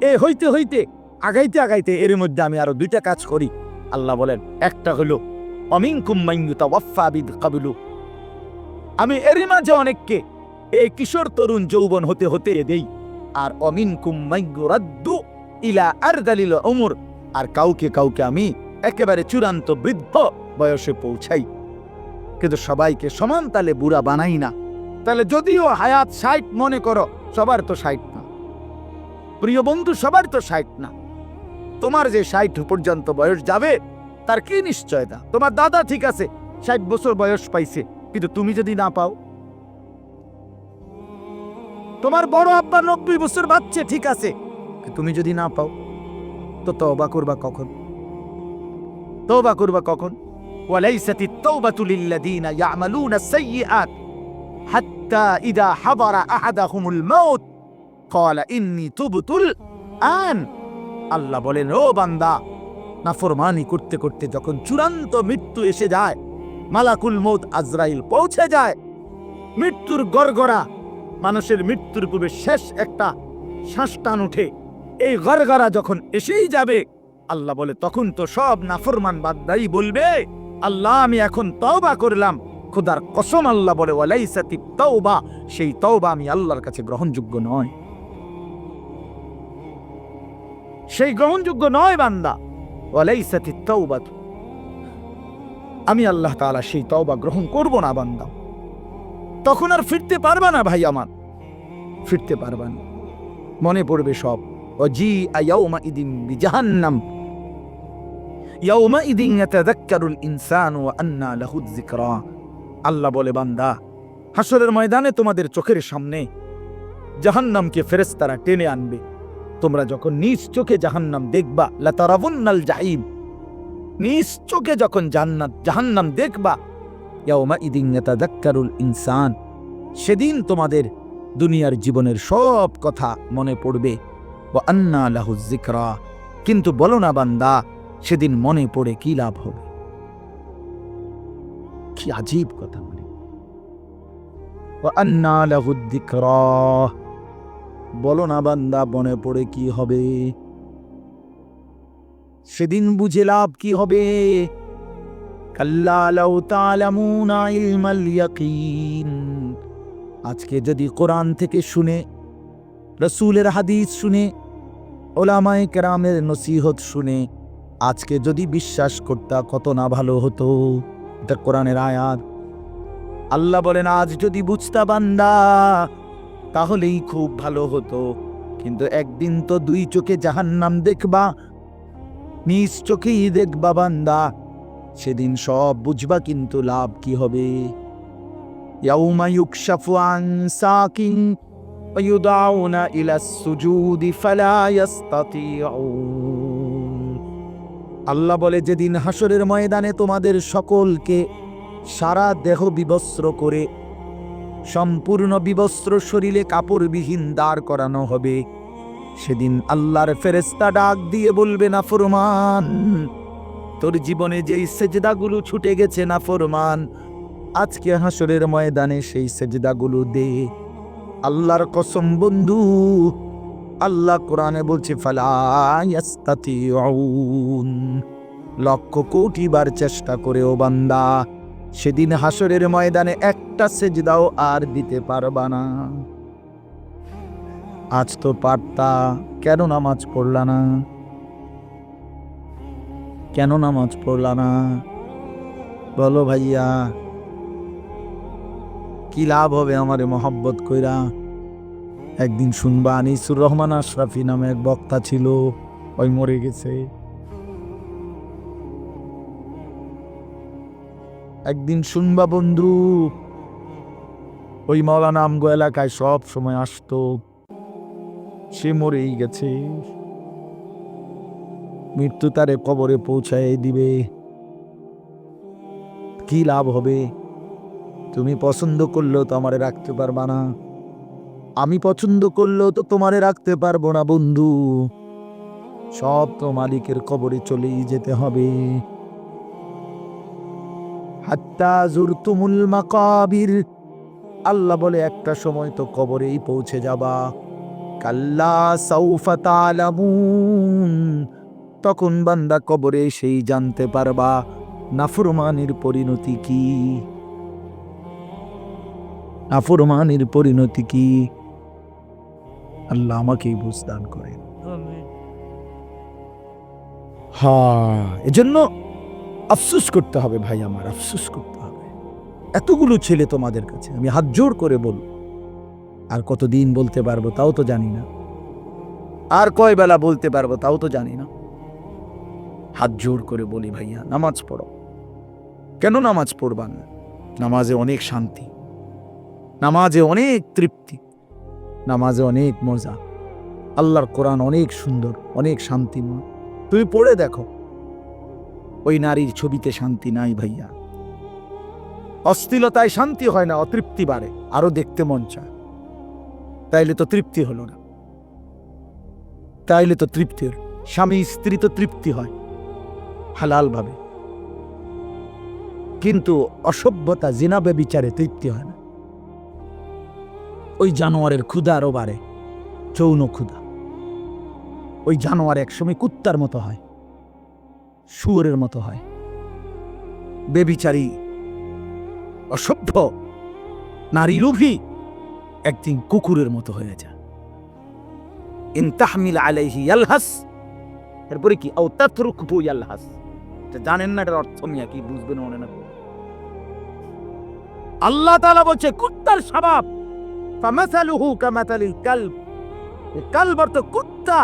এ হইতে হইতে আগাইতে আগাইতে এর মধ্যে আমি আরো 2টা কাজ করি। আল্লাহ বলেন, একটা হলো অমিনকুম মান ইউতাওয়াফফা বিকাবলু, আমি এর মাঝে অনেককে এই কিশোর, তরুণ, যৌবন হতে হতে দেই। আর অমিনকুম মান ইউরাদ্দু ইলা আরদালিল উমর, আর কাউকে কাউকে আমি একেবারে চূড়ান্ত বৃদ্ধ বয়সে পৌঁছাই। কিন্তু সবাইকে সমান তালে বুড়া বানাই না। তাহলে যদিও হায়াত 60 মনে করো, সবার তো 60 না প্রিয় বন্ধু, সবার তো 60 না। তোমার যে 60 পর্যন্ত বয়স যাবে তার কি নিশ্চয়তা? তোমার দাদা ঠিক আছে 60 বছর বয়স পাইছে, কিন্তু তুমি যদি না পাও। তোমার বড় আব্বা 90 বছর বাচ্চা ঠিক আছে, তুমি যদি না পাও, তো তওবা করবা কখন? তওবা করবা কখন? ওয়ালাইসাতিত তাওবাতু লিল্লাযিনা ইয়ামালুনা আস-সাইয়্যাত হাত্তা ইযা হাদারা আহাদাহুমুল মাউত ক্বালা ইন্নী তুবতুল আন। আল্লাহ বলেন, ও বান্দা, নাফরমানি করতে করতে যখন চূড়ান্ত মৃত্যু এসে যায়, মালাকুল মউত আজরাইল পৌঁছে যায়, মৃত্যুর গড়গড়া, মানুষের মৃত্যুর পূর্বে শেষ একটা শ্বাস টান উঠে, এই গড়গড়া যখন এসেই যাবে, আল্লাহ বলে তখন তো সব নাফরমান বান্দাই বলবে, আল্লাহ আমি এখন তওবা করলাম। খোদার কসম, আল্লাহ বলে, ওয়ালাইসাতিত তাওবা, সেই তওবা আমি আল্লাহর কাছে গ্রহণযোগ্য নয়, সেই গ্রহণযোগ্য নয় বান্দা। ওয়ালাইসাতিত তাওবা, আমি আল্লাহ তাআলা সেই তওবা গ্রহণ করব না বান্দা। তখন আর ফিরতে পারবা না ভাই আমার, ফিরতে পারবা না, মনে পড়বে সব। ওয়াজিআ ইয়াউমাইদিন বিজাহান্নাম ইয়াউমাইদিন ইয়াতাযাক্কারুল ইনসানু ওয়া আন্না লাহু যিকরা। আল্লাহ বলে, বান্দা, হাসরের ময়দানে তোমাদের চোখের সামনে জাহান্নামকে ফেরেশতারা টেনে আনবে। তোমরা যখন নিজ চোখে জাহান্নাম দেখবা, লাতারাবুন্নাল জাহিম, নিজ চোখে যখন জাহান্নাম দেখবা, ইয়াউমাইদিন ইয়াতাযাক্কারুল ইনসান, সেদিন তোমাদের দুনিয়ার জীবনের সব কথা মনে পড়বে। ওয়া আন্না লাহু যিকরা, কিন্তু বলো না বান্দা, সেদিন মনে পড়ে কি লাভ হবে? কি আজীব কথা! মানে ওয়া আন্না লাহু যিকরা, বলো না বান্দা, মনে পড়ে কি হবে? সেদিন বুঝে লাভ কি হবে? কাল্লা লাউ তা'লামুনা ইলমাল ইয়াকিন। আজকে যদি কোরআন থেকে শুনে, রাসূলের হাদিস শুনে, উলামায়ে কেরামের নসিহত শুনে আজকে যদি বিশ্বাস করতা, কত না ভালো হতো। এটা কোরআনের আয়াত। আল্লাহ বলেন, আজ যদি বুঝতা বান্দা, তাহলেই খুব ভালো হতো। কিন্তু একদিন তো দুই চোখে জাহান্নাম দেখবা, নিজ চোখেই দেখবা বান্দা। সেদিন সব বুঝবা, কিন্তু লাভ কি হবে? ইয়াউমা ইউকশাফু আন সাকিন ওয়া ইউদাউনা ইলাস সুজুদি ফালা ইস্তাতিউন। আল্লাহ বলে, যেদিন হাসরের ময়দানে তোমাদের সকলকে সারা দেহ বিবস্ত্র করে, সম্পূর্ণ বিবস্ত্র শরীরে কাপড়বিহীন দাঁড় করানো হবে, সেদিন আল্লাহর ফেরেশতা ডাক দিয়ে বলবে, নাফরমান, তোর জীবনে যেই সেজদাগুলো ছুটে গেছে নাফরমান, আজকে হাসরের ময়দানে সেই সেজদাগুলো দে। আল্লাহর কসম বন্ধু, আল্লাহ কোরআনে বলছে ফালা ইস্তাতিউন। লক্ষ কোটি বার চেষ্টা করেও বান্দা সেদিন হাসরের ময়দানে একটা সেজদাও আর দিতে পারবা না। আজ তো পারতা, কেন নামাজ পড়লা না? কেন নামাজ পড়লা না বলো ভাইয়া? কি লাভ হবে আমারে মহব্বত কইরা? একদিন শুনবা, আনিসুর রহমান আশরাফি নামে এক বক্তা ছিল, ওই মরে গেছে। একদিন শুনবা বন্ধু, ওই মাওলানা আমগো এলাকায় সব সময় আসতো, সে মরেই গেছে। মৃত্যু তারে কবরে পৌঁছায় দিবে। কি লাভ হবে? তুমি পছন্দ করলেও তো আমারে রাখতে পারবা না, আমি পছন্দ করলেও তো তোমারে রাখতে পারবো না বন্ধু। সব তো মালিকের কবরে চলেই যেতে হবে। হাত্তা জুরতুমুল মাকাবির, আল্লাহ বলে একটা সময় তো কবরেই পৌঁছে যাবা। কাল্লা সাউফা তা'লামুন, তখন বান্দা কবরে সেই জানতে পারবা নাফরমানের পরিণতি কি। নাফরমানের পরিণতি কি? আল্লাহ আমাকেই বুঝদান করেন। এজন্য আফসোস করতে হবে ভাই আমার, আফসোস করতে হবে। এতগুলো ছেলে তোমাদের কাছে আমি হাত জোর করে বলব, আর কতদিন বলতে পারবো তাও তো জানি না, আর কয় বেলা বলতে পারবো তাও তো জানি না। হাত জোর করে বলি ভাইয়া, নামাজ পড়ো। কেন নামাজ পড়বা না? নামাজে অনেক শান্তি, নামাজে অনেক তৃপ্তি, নামাজে অনেক মজা। আল্লাহর কোরআন অনেক সুন্দর, অনেক শান্তিময়। তুমি পড়ে দেখো, ওই নারীর ছবিতে শান্তি নাই ভাইয়া। অশ্লীলতায় শান্তি হয় না, অতৃপ্তি বাড়ে, আরো দেখতে মন চায়। তাইলে তো তৃপ্তি হলো না, তাইলে তো তৃপ্তি হলো। স্বামী স্ত্রী তো তৃপ্তি হয় হালাল ভাবে, কিন্তু অসভ্যতা জিনা ব্যভিচারে তৃপ্তি হয় না। ওই জানোয়ারের ক্ষুধা আরো বাড়ে, যৌন ক্ষুধা। ওই জানোয়ার একসময় কুত্তার মতো হয়, শুয়োরের মতো হয়। বেবিচারী অসভ্য নারী লোভী একদিন কুকুরের মতো হয়ে যায়। ইন তাহমিল আলাইহি ইয়ালহাস, এরপরে কি আও তাতরুকহু ইয়ালহাস। জানেন না এর অর্থ মিয়া কি, বুঝবেন মনে না। আল্লাহ তাআলা বলছে কুত্তার স্বভাব, ফামাসালুহু কামাসালিল কালব, কালব অর্থ কুত্তা।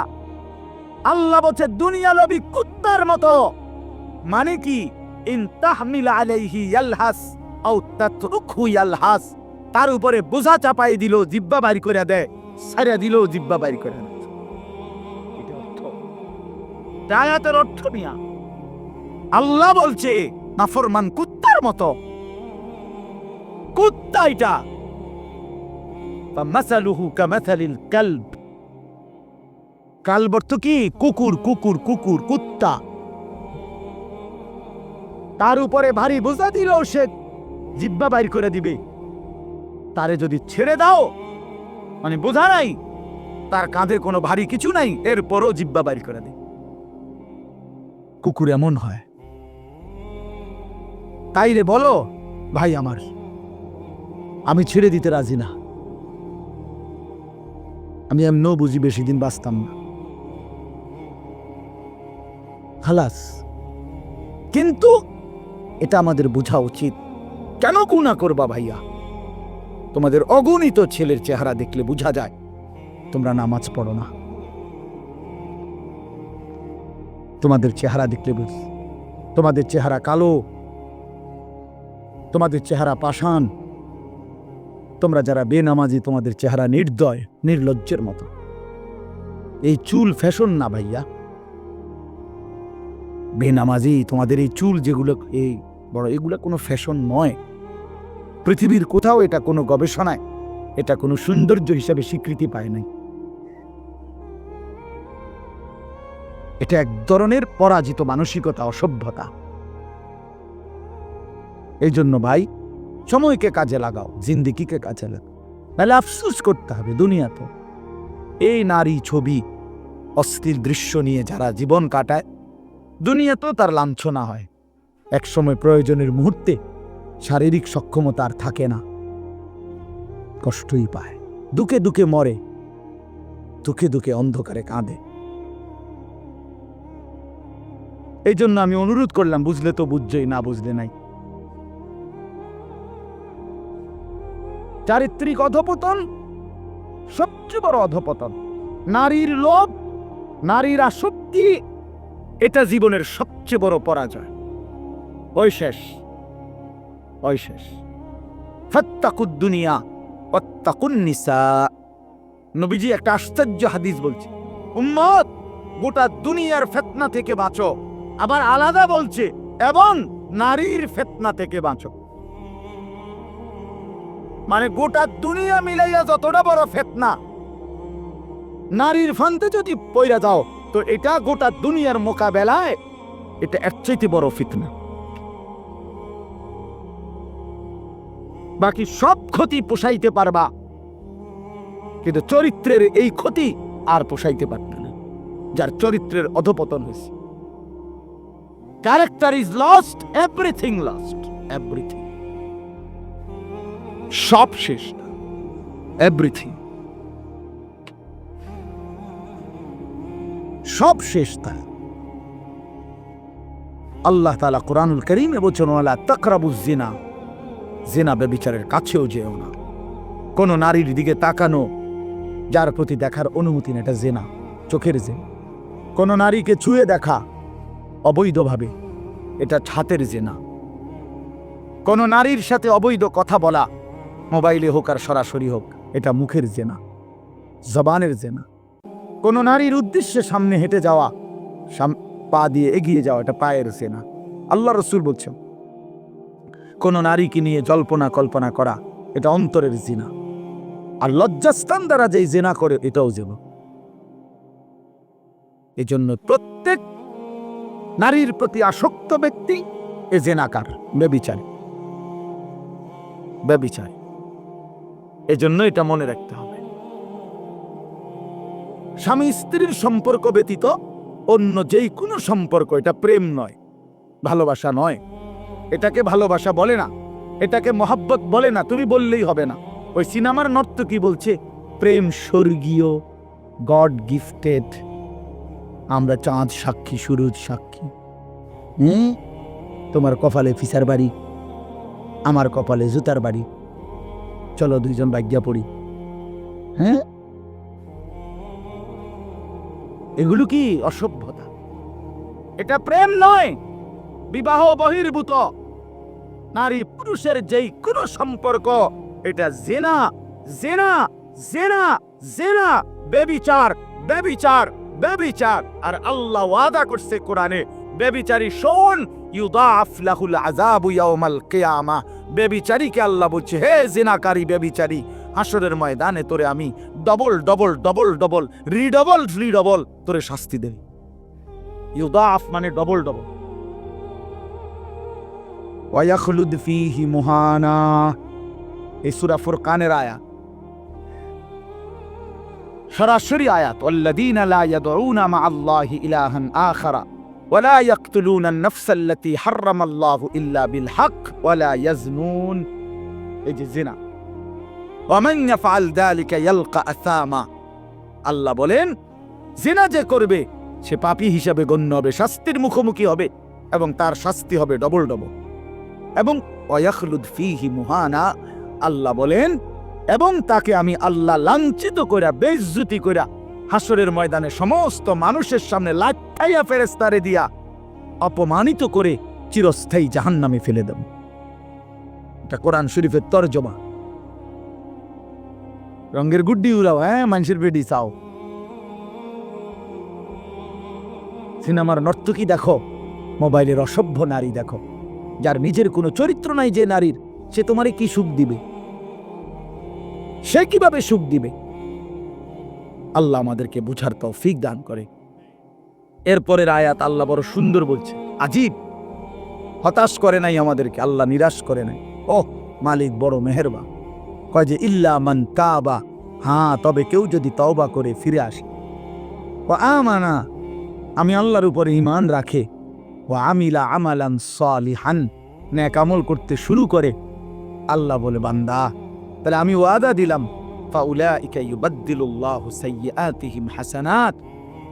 আল্লাহ বলছে দুনিয়া লোভী কুত্তার মতো। মানে কি? ইন তাহমিল আলাইহি ইয়ালহাস আও তাতরুকহু ইয়ালহাস, তার উপরে বোঝা চাপাই দিল, জিহ্বা বাইর করে দেয়, ছাড়া দিল, জিহ্বা বাইর করে দেয়। এটা অর্থ, আয়াতের অর্থ মিয়া। আল্লাহ বলছে নাফরমান কুত্তার মতো, কুত্তা এটা। ফামাসালুহু কামাসালিল কালব, কালব অর্থ কি? কুকুর, কুকুর, কুকুর, কুত্তা। তার উপরে ভারী বোঝা দিল, সে জিহ্বা বাইর করে দিবে। তারে যদি ছেড়ে দাও, মানে বোঝা নাই, তার কাঁধে কোনো ভারী কিছু নাই, এরপরও জিহ্বা বাইর করে দেয়। কুকুর এমন হয়। তাই রে বলো ভাই আমার, আমি ছেড়ে দিতে রাজি না। আমি এমনও বুঝি বেশি দিন বাঁচতাম না, খালাস। কিন্তু এটা আমাদের বোঝা উচিত। কেন গুনাহ করবা ভাইয়া? তোমাদের অগণিত ছেলের চেহারা দেখলে বোঝা যায় তোমরা নামাজ পড়ো না। তোমাদের চেহারা দেখলে বুঝ, তোমাদের চেহারা কালো, তোমাদের চেহারা পাষাণ, তোমরা যারা বেনামাজি তোমাদের চেহারা নির্দয়, নির্লজ্জের মতো। এই চুল ফ্যাশন না ভাইয়া, বেনামাজি তোমাদের এই চুল যেগুলো এই বড়, এগুলো কোনো ফ্যাশন নয়। পৃথিবীর কোথাও এটা কোনো গবেষণায় এটা কোনো সৌন্দর্য হিসাবে স্বীকৃতি পায় নাই। এটা এক ধরনের পরাজিত মানসিকতা, অসভ্যতা। এই জন্য ভাই, সময়কে কাজে লাগাও, জিন্দিগিকে কাজে লাগাও, নাহলে আফসোস করতে হবে দুনিয়াতে। এই নারী ছবি, অস্থির দৃশ্য নিয়ে যারা জীবন কাটায়, দুনিয়াতেও তার লাঞ্ছনা হয়। একসময় প্রয়োজনের মুহূর্তে শারীরিক সক্ষমতা আর থাকে না, কষ্টই পায়, দুঃখে দুঃখে মরে, দুঃখে দুঃখে অন্ধকারে কাঁদে। এই জন্য আমি অনুরোধ করলাম, বুঝলে তো বুঝছই, না বুঝলে নাই। চারিত্রিক অধপতন সবচেয়ে বড় অধপতন। নারীর লোভ, নারীর আসক্তি, এটা জীবনের সবচেয়ে বড় পরাজয়। ওই শেষ, ওই শেষ। ফাত্তাকুদ দুনিয়া ওয়াত্তাকুন নিসা। নবীজি একটা আশ্চর্য হাদিস বলছে, উম্মত গোটা দুনিয়ার ফিতনা থেকে বাঁচো। আবার আলাদা বলছে, এবং নারীর ফিতনা থেকে বাঁচো। মানে গোটা দুনিয়া মিলাইয়া যতটা বড় ফিতনা, নারীর ফান্দে যদি পইরা যাও তো এটা গোটা দুনিয়ার মোকাবেলায় এটা এর চাইতে বড় ফিতনা। বাকি সব ক্ষতি পোষাইতে পারবা, কিন্তু চরিত্রের এই ক্ষতি আর পোষাইতে পারবে না, যার চরিত্রের অধপতন হয়েছে। Character is lost, everything lost, everything. সব শেষ, এভরিথিং সব শেষ। তা আল্লাহ তাআলা কুরআনুল কারীমে বলেছেন, ওয়ালা তাকরাবুজ জিনা, জিনা ব্যভিচারের কাছেও যেও না। কোন নারীর দিকে তাকানো, যার প্রতি দেখার অনুমতি না, এটা জিনা, চোখের জিনা। কোন নারীকে ছুঁয়ে দেখা অবৈধভাবে, এটা হাতের জিনা। কোন নারীর সাথে অবৈধ কথা বলা, মোবাইলে হোক আর সরাসরি হোক, এটা মুখের জিনা, জবানের জিনা। কোন নারীর উদ্দেশ্যে সামনে হেঁটে যাওয়া, পা দিয়ে এগিয়ে যাওয়া, এটা পায়ের জিনা। আল্লাহ রাসূল বলছেন, কোন নারীকে নিয়ে জল্পনা কল্পনা করা, এটা অন্তরের জিনা। আর লজ্জাস্থান দ্বারা যেই জিনা করে, এটাও জিনা। এই জন্য প্রত্যেক নারীর প্রতি আসক্ত ব্যক্তি এ জিনাকার, ব্যভিচারী, ব্যভিচারী। এজন্য এটা মনে রাখতে হবে। স্বামী স্ত্রীর সম্পর্ক ব্যতীত অন্য যেই কোনো সম্পর্ক, এটা প্রেম নয়, ভালোবাসা নয়। এটাকে ভালোবাসা বলে না, এটাকে মহাব্বত বলে না, তুমি বললেই হবে না। ওই সিনেমার নর্তকী বলছে প্রেম স্বর্গীয়, গড গিফটেড। আমরা চাঁদ সাক্ষী, সুরজ সাক্ষী। তোমার কপালে ফিসার বাড়ি, আমার কপালে জুতার বাড়ি, চলো দুইজন ভাগ্যা পড়ি। হ্যাঁ, এগুলো কি অসভ্যতা? এটা প্রেম নয়, বিবাহ বহির্ভূত। নারী পুরুষের যেই কোন সম্পর্ক, এটা জিনা, জিনা, জিনা, জিনা, ব্যভিচার, ব্যভিচার, ব্যভিচার। আর আল্লাহ ওয়াদা করছে কোরআনে, ব্যভিচারী শোন, ইউদাফ লাহুল আযাবু ইয়াউমাল কিয়ামা। ব্যভিচারীকে আল্লাহ বলছে, হে জিনাকারী ব্যভিচারী, হাসরের ময়দানে তোরে আমি ডবল ডবল ডবল ডবল রিডবল রিডবল তোরে শাস্তি দেব। ইউদাফ মানে ডবল ডবল। ওয়ায়াখলুদ ফীহি মুহানা, এই সূরা ফুরকানের আয়াত, সরাসরি আয়াত। ওয়াল্লাযীনা লা ইয়াদউনা মা'আল্লাহি ইলাহান আখারা ওয়ালা ইয়াকতুলুনা আন-নাফসা আল্লাতী হারামাল্লাহু ইল্লা বিল হক ওয়ালা ইয়াজনুন। এই যে জিনা, ওয়ামান ইয়াফআল যালিকা ইয়ালকা আসামা। আল্লাহ বলেন, জিনা যে করবে সে পাপী হিসাবে গণ্য হবে, শাস্তির মুখোমুখি হবে, এবং তার শাস্তি হবে ডবল ডবল। এবং ওয়ায়াখলুদ ফীহি মুহানা, আল্লাহ বলেন, এবং তাকে আমি আল্লাহ লাঞ্ছিত কইরা, বেইজ্জতি কইরা হাসরের ময়দানে সমস্ত মানুষের সামনে লাঠাইয়া ফেরেশতারে দিয়া অপমানিত করে চিরস্থায়ী জাহান্নামে ফেলে দেব। এটা কোরআন শরীফের তরজমা। রঙের গুড্ডি উড়াও, মানুষের বেডি চাও। সিনেমার নর্তকী দেখো, মোবাইলের অসভ্য নারী দেখো, যার নিজের কোনো চরিত্র নাই যে নারীর, সে তোমারে কি সুখ দিবে? সে কিভাবে সুখ দিবে? আল্লাহ আমাদেরকে বুঝার তৌফিক দান করে। এরপরের আয়াত আল্লাহ বড় সুন্দর বলছে, আজীব। হতাশ করে নাই আমাদেরকে, আল্লাহ নিরাশ করে নাই। মালিক বড় মেহেরবান। কয় যে ইল্লা মান তাবা, তবে কেউ যদি তওবা করে ফিরে আসে, ও আমানা, আমি আল্লাহর উপরে ঈমান রাখে, ও আমিলা আমালান সালিহান, নেক আমল করতে শুরু করে, আল্লাহ বলে বান্দা তাহলে আমি ওয়াদা দিলাম, ফাউলাইকা ইউবাদদিলুল্লাহু সাইয়্যাতিহিম হাসানাত,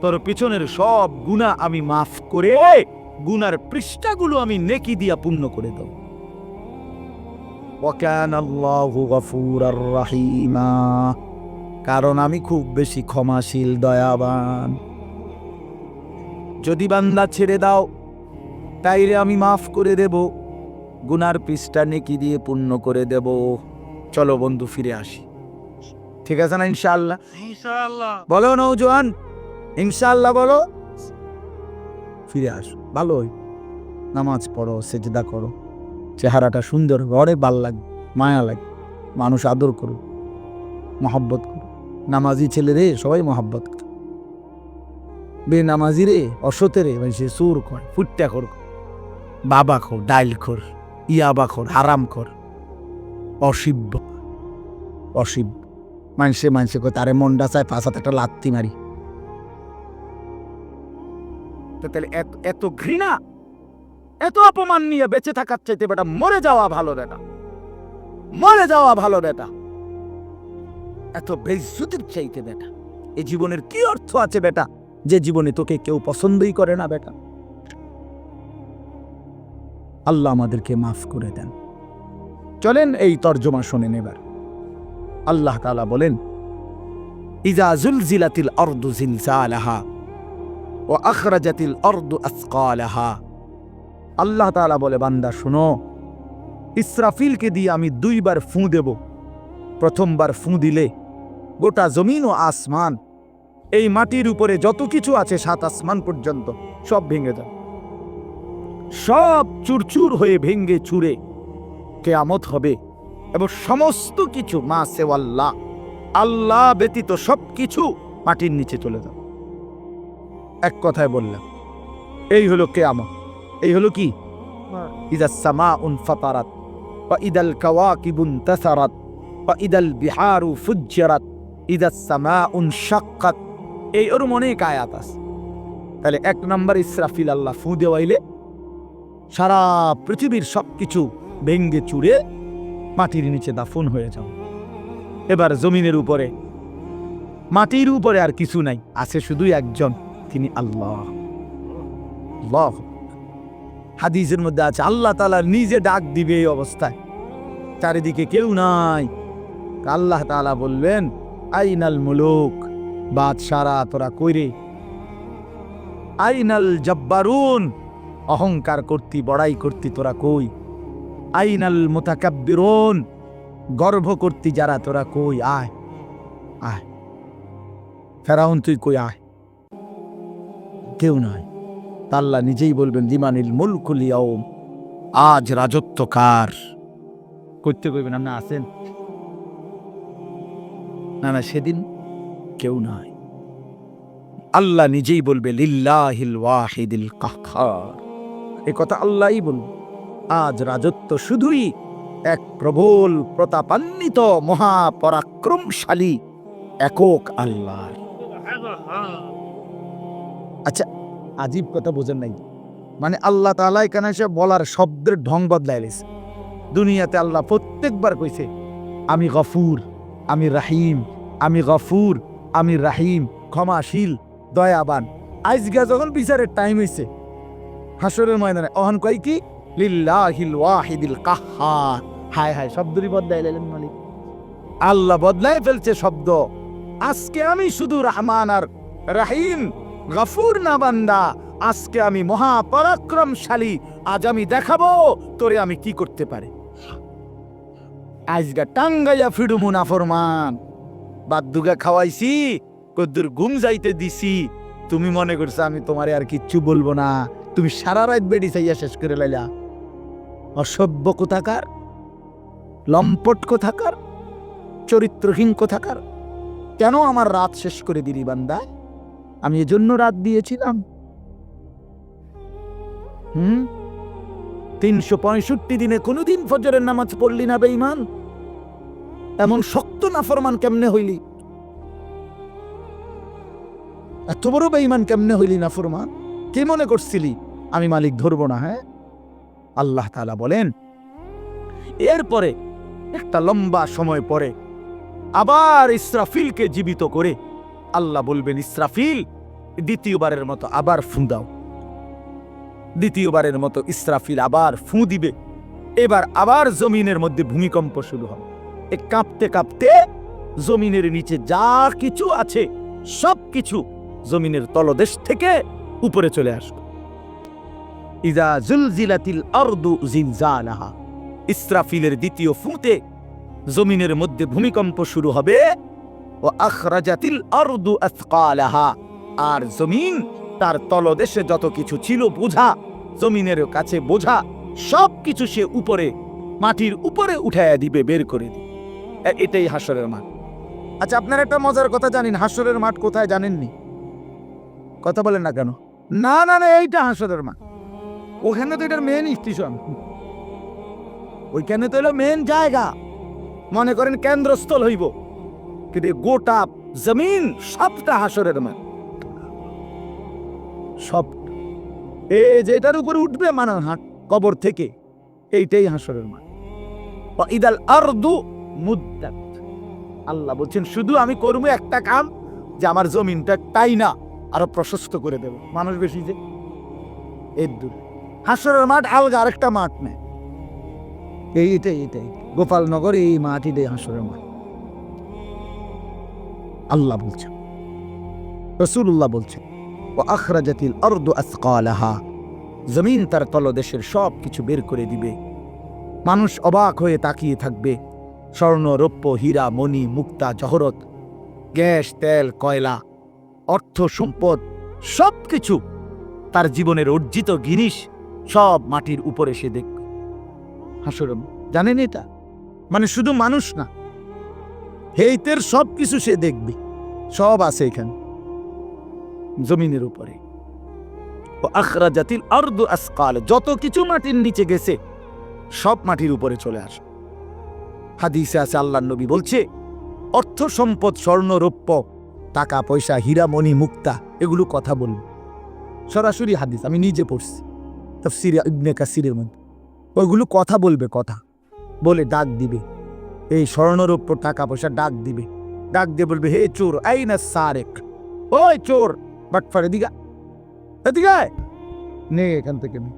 তোর পিছনের সব গুনাহ আমি মাফ করে গুনার পৃষ্ঠাগুলো আমি নেকি দিয়া পূর্ণ করে দেব। ওয়া কানাল্লাহু গফুরার রহিমা, কারণ আমি খুব বেশি ক্ষমাশীল, দয়াবান। যদি বান্দা ছেড়ে দাও তাইলে আমি মাফ করে দেব, গুনার পৃষ্ঠা নেকি দিয়ে পূর্ণ করে দেব। চলো বন্ধু ফিরে আসি, ঠিক আছে না? ইনশাআল্লাহ, ইনশাআল্লাহ বলো নওজোয়ান, ইনশাআল্লাহ বলো। ফিরে আসো, ভালো হই, নামাজ পড়ো, সেজদা করো, চেহারাটা সুন্দর, ঘরে ভাল লাগে, মায়া লাগে, মানুষ আদর করো, মহব্বত করো। নামাজি ছেলে রে সবাই মহব্বত করে, বেনামাজি রে, অসতে রে, সে সুর কর, ফুটটা কর, বাবা খোর, ডাইল খোর, ইয়াবা খোর, হারাম খোর, অশিব্য, অশিব্য। মানুষে কয় তারে মন্ডা চায় পাশাতে একটা লাত্তি মারি। তাহলে এত ঘৃণা, এত অপমান নিয়ে বেঁচে থাকার চাইতে বেটা মরে যাওয়া ভালো। বেটা মরে যাওয়া ভালো। বেটা এত বেইজ্জতির চাইতে বেটা এই জীবনের কি অর্থ আছে বেটা, যে জীবনে তোকে কেউ পছন্দই করে না? বেটা আল্লাহ আমাদেরকে মাফ করে দেন। চলেন এই তর্জমা শোনেন এবার। আল্লাহ তাআলা বলেন, ইজা জুলজিলাতিল আরদু জিলজালাহা ওয়া আখরাজাতিল আরদু আসকালাহা। আল্লাহ তাআলা বলে, বান্দা শোনো, ইসরাফিলকে দিয়ে আমি 2 বার ফুঁ দেব। প্রথমবার ফুঁ দিলে গোটা জমিন ও আসমান, এই মাটির উপরে যত কিছু আছে 7 আসমান পর্যন্ত সব ভেঙে যাবে, সব চুরচুর হয়ে ভেঙে চুরে কিয়ামত হবে। এবং সমস্ত কিছু মা সেওয়াল্লাহ, আল্লাহ ব্যতীত সব কিছু মাটির নিচে চলে যাবে। এক কথায় বললাম, এই হলো কিয়ামত। এই হলো কি? ইযাস সামাউন ফাতারাত ওয়া ইদাল কাওয়াকিবুন তাসারাত ওয়া ইদাল বিহারু ফুজ্জিরাত ইযাস সামাউন শাক্কাত। এই ওর অনেক আয়াত আছে। তাহলে 1 নম্বর ইসরাফিল আল্লাহ ফু দেওয়াইলে সারা পৃথিবীর সবকিছু ভেঙ্গে চুরে মাটির নিচে দাফন হয়ে যাও। এবার জমিনের উপরে, মাটির উপরে আর কিছু নাই, আছে শুধু একজন, তিনি আল্লাহ। আল্লাহ হাদিসের মধ্যে আছে, আল্লাহ তাআলা নিজে ডাক দিবে এই অবস্থায়, চারিদিকে কেউ নাই। আল্লাহ তাআলা বলবেন, আইনাল মুলুক, বাদশারা তোরা কইরে, আইনাল জব্বারুন, অহংকার করতি, বড়াই করতি তোরা কই, আইনাল মুতাকাব্বিরুন, গর্ব করতি যারা তোরা কই, আয় আয়। ফেরাউন তুই কই আয়, কেউ নাই। আল্লাহ নিজেই বলবেন, লিমানিল মুলকুল ইয়াউম, আজ রাজত্ব কার? করতে কইবেন না আছেন না, সেদিন কেউ নাই। আল্লাহ নিজেই বলবে, লিল্লাহিল ওয়াহিদিল কাহ্হার। এই কথা আল্লাহই বলবে, আজ রাজত্ব শুধুই এক প্রবল প্রতাপান্বিত মহাপরাক্রমশালী একক আল্লাহর। আচ্ছা, আজীব কথা বোঝেন নাই? মানে আল্লাহ তাআলা এখানে এসে বলার শব্দের ঢং বদলাই লেছে। দুনিয়াতে আল্লাহ প্রত্যেকবার কইছে, আমি গফুর, আমি রাহিম, আমি গফুর, আমি রাহিম, ক্ষমাশীল, দয়াবান। আজকে যখন বিচারের টাইম হইছে হাসরের ময়দানে, অহন কয় কি? লিল্লাহিল ওয়াহিদিল কাহ্হার। হায় হায়, শব্দই বদলাই লাইলেন মালিক। আল্লাহ বদলাই ফেলছে শব্দ। আজকে আমি শুধু রহমান আর রাহিম, গফুর না বান্দা, আজকে আমি মহাপরাক্রমশালী। আজ আমি দেখাবো তোরে আমি কি করতে পারি। আজগা টাঙ্গাইয়া ফিডুমু না ফরমান, বাদ্দুগা খাওয়াইছি, কদ্দুর ঘুম যাইতে দিছি, তুমি মনে করছো আমি তোমারে আর কিচ্ছু বলবো না। তুমি সারা রাত বেড়ি চাইয়া শেষ করে লাইলা। অসভ্য কোথাকার, লম্পট কোথাকার, চরিত্রহীন কোথাকার। কেন আমার রাত শেষ করে দিলি বান্দা? আমি এজন্য রাত দিয়েছিলাম। 365 দিনে কোনোদিন ফজরের নামাজ পড়লি না বেঈমান? এমন শক্ত নাফরমান কেমনে হইলি? এত বড় বেঈমান কেমনে হইলি নাফরমান? কে মনে করছিলি আমি মালিক ধরবো না? হ্যাঁ, আল্লাহ তাআলা বলেন, এরপরে একটা লম্বা সময় পরে আবার ইসরাফিলকে জীবিত করে আল্লাহ বলবেন, ইসরাফিল দ্বিতীয়বারের মতো আবার ফু দাও। দ্বিতীয়বারের মতো ইসরাফিল আবার ফু দিবে। এবার আবার জমিনের মধ্যে ভূমিকম্প শুরু হবে। কাঁপতে কাঁপতে জমিনের নিচে যা কিছু আছে সব কিছু জমিনের তলদেশ থেকে উপরে চলে আসবে। ইযা জুলজিলাতিল আরদু জিলজালাহা, ইসরাফিলের দ্বিতীয় ফুতে জমিনের মধ্যে ভূমিকম্প শুরু হবে। ও আখরাজাতিল আরদু আসকালাহা, আর জমিন তার তলদেশে যত কিছু ছিল বোঝা, জমিনের কাছে বোঝা সব কিছু সে উপরে মাটির উপরে উঠাইয়া দিবে, বের করে দিবে। এটাই হাসরের মাঠ। আচ্ছা, আপনারা একটা মজার কথা জানেন, হাসরের মাঠ কোথায় জানেননি? কথা বলেন না কেন? না না না, এইটা হাসরের মাঠ। ওখানে তো এটার মেন স্টেশন, ওইখানে তো এলো মেন জায়গা, মনে করেন কেন্দ্রস্থল হইব। কিন্তু গোটা জমিন সবটা হাসরের মাঠ, সব। এই যেটার উপরে উঠবে মানে কবর থেকে, এইটাই হাসরের মাঠ। ইদাল আরদু মুদ্দাত, আল্লাহ বলছেন শুধু আমি করবো একটা কাম, যে আমার জমিনটা তাই না আরো প্রশস্ত করে দেব। মানুষ বেশি যে এর দূর, হাসরের মাঠ আলগা আরেকটা মাঠ নেই। এইটাই গোপালনগর, এই মাঠ, এটাই হাসরের মাঠ। আল্লাহ বলছেন, রাসূলুল্লাহ বলছেন, ওয়া আখরাজাতিল আরদু আসকালাহা, জমিন তার তলদেশের সব কিছু বের করে দিবে। মানুষ অবাক হয়ে তাকিয়ে থাকবে। স্বর্ণ, রৌপ্য, হীরা, মণি, মুক্তা, জহরত, গ্যাস, তেল, কয়লা, অর্থ সম্পদ সব কিছু তার জীবনের অর্জিত জিনিস সব মাটির উপরে সে দেখবে। হাসরের, জানেন এটা? মানে শুধু মানুষ না, হেইতের সব কিছু সে দেখবে, সব আছে এখানে জমিনের উপরে। আখরাজাতিল আরদু আসকাল, যত কিছু মাটির নিচে গেছে সব মাটির উপরে চলে আসে। হাদিসে আছে, আল্লাহর নবী বলছে, অর্থ সম্পদ, স্বর্ণ, রৌপ্য, টাকা পয়সা, হীরা, মণি, মুক্তা, এগুলো কথা বলবে। সরাসরি হাদিস, আমি নিজে পড়ছি তাফসীরে ইবনে কাসিরের মধ্যে। ওইগুলো কথা বলবে, কথা বলে ডাক দিবে। এই স্বর্ণ, রৌপ্য, টাকা পয়সা ডাক দিবে, ডাক দিয়ে বলবে, হে চোর, আইনা সারেক, ওই চোর বাটফার, এদিকে এদিকে নে, এখান থেকে নে।